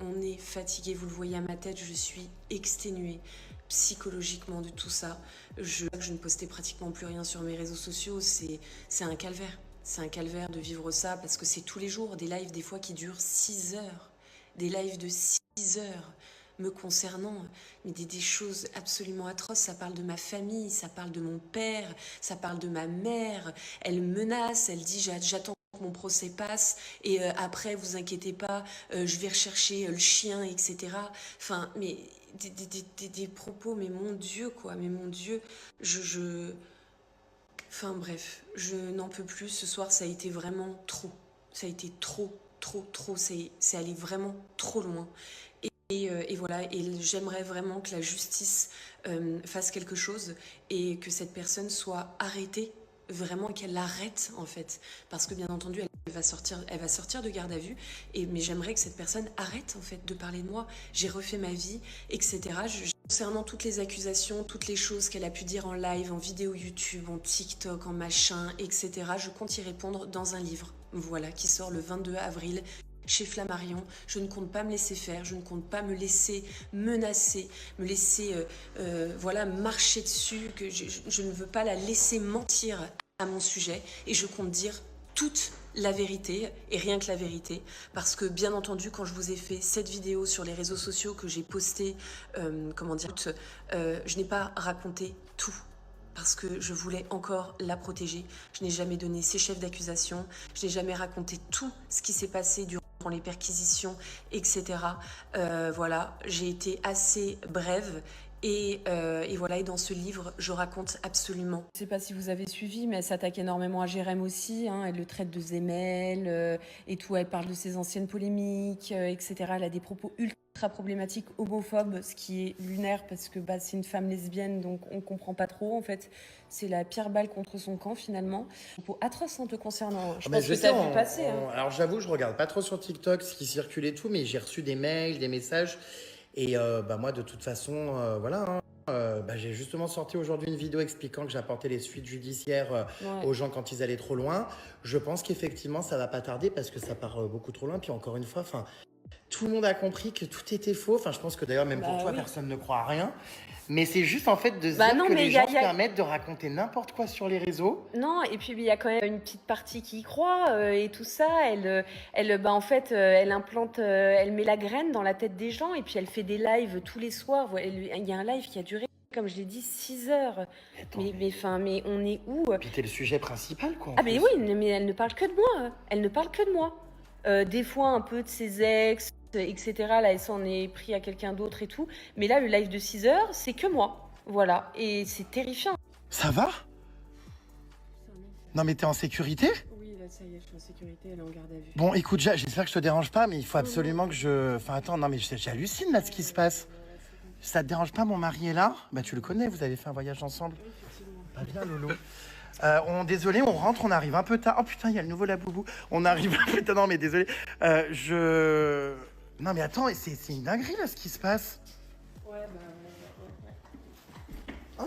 On est fatigué, vous le voyez à ma tête, je suis exténuée psychologiquement de tout ça. Je ne postais pratiquement plus rien sur mes réseaux sociaux, c'est un calvaire. C'est un calvaire de vivre ça parce que c'est tous les jours, des lives des fois qui durent 6 heures. Des lives de 6 heures me concernant, mais des choses absolument atroces. Ça parle de ma famille, ça parle de mon père, ça parle de ma mère. Elle menace, elle dit j'attends que mon procès passe et après vous inquiétez pas, je vais rechercher le chien, etc. Enfin, mais des propos, mais mon Dieu quoi, mais mon Dieu, enfin bref, je n'en peux plus. Ce soir ça a été vraiment trop, ça a été trop, c'est allé vraiment trop loin. Et voilà, et j'aimerais vraiment que la justice fasse quelque chose et que cette personne soit arrêtée, vraiment qu'elle l'arrête en fait, parce que bien entendu elle va sortir de garde à vue, mais j'aimerais que cette personne arrête en fait de parler de moi. J'ai refait ma vie, etc. Concernant toutes les accusations, toutes les choses qu'elle a pu dire en live, en vidéo YouTube, en TikTok, en machin, etc. Je compte y répondre dans un livre, voilà, qui sort le 22 avril chez Flammarion, je ne compte pas me laisser faire, je ne compte pas me laisser menacer, me laisser voilà, marcher dessus, que je ne veux pas la laisser mentir à mon sujet et je compte dire toute la vérité et rien que la vérité parce que bien entendu quand je vous ai fait cette vidéo sur les réseaux sociaux que j'ai posté, je n'ai pas raconté tout. Parce que je voulais encore la protéger. Je n'ai jamais donné ses chefs d'accusation. Je n'ai jamais raconté tout ce qui s'est passé durant les perquisitions, etc. Voilà, j'ai été assez brève. Et voilà, et dans ce livre, je raconte absolument. Je ne sais pas si vous avez suivi, mais elle s'attaque énormément à Jérém aussi. Hein, elle le traite de zémel et tout. Elle parle de ses anciennes polémiques, etc. Elle a des propos ultra problématiques, homophobes, ce qui est lunaire parce que c'est une femme lesbienne, donc on ne comprend pas trop. En fait, c'est la pire balle contre son camp finalement. Propos atroces te concernant. Je pense que tu as vu passer. Alors j'avoue, je regarde pas trop sur TikTok ce qui circule et tout, mais j'ai reçu des mails, des messages. Et moi, de toute façon, voilà, j'ai justement sorti aujourd'hui une vidéo expliquant que j'apportais les suites judiciaires aux gens quand ils allaient trop loin. Je pense qu'effectivement, ça va pas tarder parce que ça part beaucoup trop loin. Puis encore une fois, tout le monde a compris que tout était faux. Je pense que d'ailleurs, même pour toi, personne ne croit à rien. Mais c'est juste en fait de se dire que les gens se permettent de raconter n'importe quoi sur les réseaux. Non, et puis il y a quand même une petite partie qui y croit et tout ça. Elle implante, elle met la graine dans la tête des gens et puis elle fait des lives tous les soirs. Il y a un live qui a duré, comme je l'ai dit, 6 heures. Mais on est où? Puis t'es le sujet principal, quoi. Mais oui, mais elle ne parle que de moi. Elle ne parle que de moi. Des fois un peu de ses ex, etc. Là, elle s'en est pris à quelqu'un d'autre et tout. Mais là, le live de 6 heures, c'est que moi. Voilà. Et c'est terrifiant. Ça va? Non, mais t'es en sécurité? Oui, là, ça y est, je suis en sécurité, elle est en garde à vue. Bon, écoute, j'espère que je te dérange pas, mais il faut absolument que je... attends, non, mais j'hallucine, là, ce qui se passe. Ça te dérange pas, mon mari est là? Tu le connais, vous avez fait un voyage ensemble. Oui, effectivement. Pas bien, Lolo. Désolé, on rentre, on arrive un peu tard. Oh putain, il y a le nouveau Laboubou. On arrive un peu tard. Non, mais désolé. Non, mais attends, c'est une dinguerie là ce qui se passe. Ouais.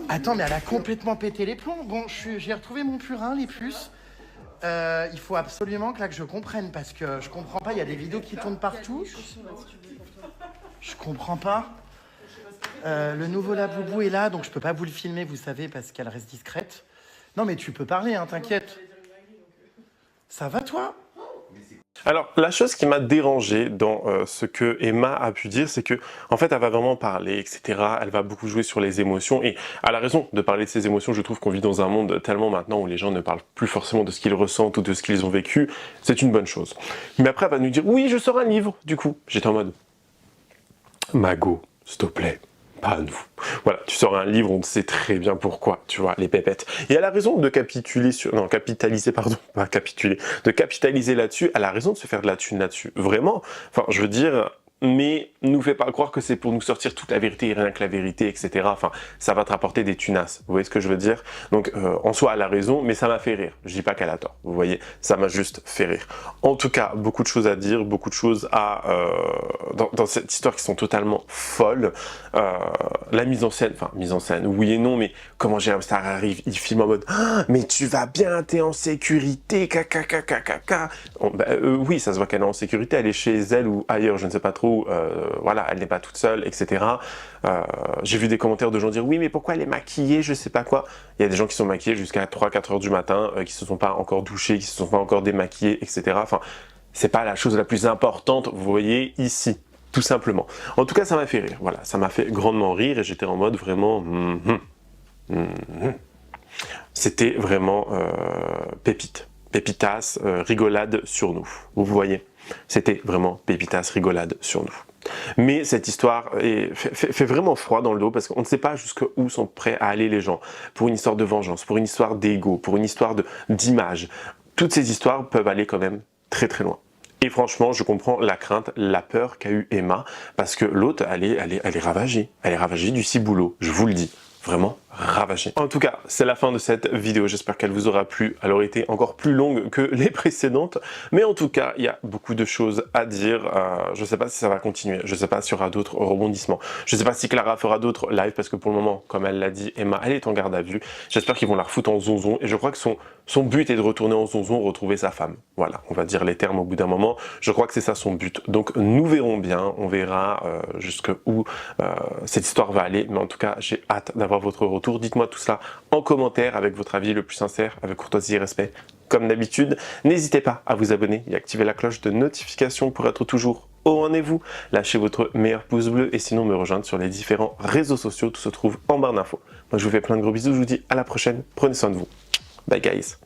Attends, mais elle a complètement pété les plombs. Bon, j'ai retrouvé mon purin, les puces. Il faut absolument que je comprenne parce que je comprends pas. Il y a des vidéos qui tournent partout. Je comprends pas. Le nouveau Laboubou est là, donc je peux pas vous le filmer, vous savez, parce qu'elle reste discrète. Non, mais tu peux parler, hein, t'inquiète. Ça va, toi? Alors, la chose qui m'a dérangé dans ce que Emma a pu dire, c'est que, en fait, elle va vraiment parler, etc. Elle va beaucoup jouer sur les émotions et elle a raison de parler de ses émotions. Je trouve qu'on vit dans un monde tellement maintenant où les gens ne parlent plus forcément de ce qu'ils ressentent ou de ce qu'ils ont vécu. C'est une bonne chose. Mais après, elle va nous dire, oui, je sors un livre, du coup. J'étais en mode, Mago, s'il te plaît. Pas à nous. Voilà, tu sors un livre, on sait très bien pourquoi, tu vois, les pépettes. Et elle a raison de capitaliser là-dessus, elle a raison de se faire de la thune là-dessus. Vraiment, je veux dire, mais nous fait pas croire que c'est pour nous sortir toute la vérité et rien que la vérité, etc. Ça va te rapporter des tunasses, vous voyez ce que je veux dire? Donc, en soi, elle a raison, mais ça m'a fait rire. Je dis pas qu'elle a tort, vous voyez? Ça m'a juste fait rire. En tout cas, beaucoup de choses à dire, beaucoup de choses dans cette histoire qui sont totalement folles. La mise en scène, oui et non, mais comment Jérém Star arrive, il filme en mode « Mais tu vas bien, t'es en sécurité, oui, ça se voit qu'elle est en sécurité, elle est chez elle ou ailleurs, je ne sais pas trop. Voilà, elle n'est pas toute seule, etc. J'ai vu des commentaires de gens dire oui, mais pourquoi elle est maquillée, je sais pas quoi. Il y a des gens qui sont maquillés jusqu'à 3-4 heures du matin, qui se sont pas encore douchés, qui se sont pas encore démaquillés, etc. C'est pas la chose la plus importante, vous voyez, ici, tout simplement. En tout cas, ça m'a fait rire, voilà, ça m'a fait grandement rire et j'étais en mode vraiment... C'était vraiment pépitas, rigolade sur nous, vous voyez. C'était vraiment pépitas, rigolade sur nous. Mais cette histoire fait vraiment froid dans le dos parce qu'on ne sait pas jusqu'où sont prêts à aller les gens pour une histoire de vengeance, pour une histoire d'ego, pour une histoire d'image. Toutes ces histoires peuvent aller quand même très très loin. Et franchement, je comprends la crainte, la peur qu'a eu Emma parce que l'autre, elle est ravagée. Elle est ravagée du ciboulot, je vous le dis, vraiment. ravagée. En tout cas, c'est la fin de cette vidéo. J'espère qu'elle vous aura plu. Elle aurait été encore plus longue que les précédentes. Mais en tout cas, il y a beaucoup de choses à dire. Je ne sais pas si ça va continuer. Je ne sais pas s'il y aura d'autres rebondissements. Je ne sais pas si Clara fera d'autres lives parce que pour le moment, comme elle l'a dit, Emma, elle est en garde à vue. J'espère qu'ils vont la refoutre en zonzon. Et je crois que son but est de retourner en zonzon, retrouver sa femme. Voilà, on va dire les termes au bout d'un moment. Je crois que c'est ça son but. Donc nous verrons bien. On verra jusqu'où cette histoire va aller. Mais en tout cas, j'ai hâte d'avoir votre retour. Dites-moi tout cela en commentaire avec votre avis le plus sincère, avec courtoisie et respect, comme d'habitude. N'hésitez pas à vous abonner et activer la cloche de notification pour être toujours au rendez-vous. Lâchez votre meilleur pouce bleu et sinon me rejoindre sur les différents réseaux sociaux. Tout se trouve en barre d'infos. Moi, je vous fais plein de gros bisous. Je vous dis à la prochaine. Prenez soin de vous. Bye guys.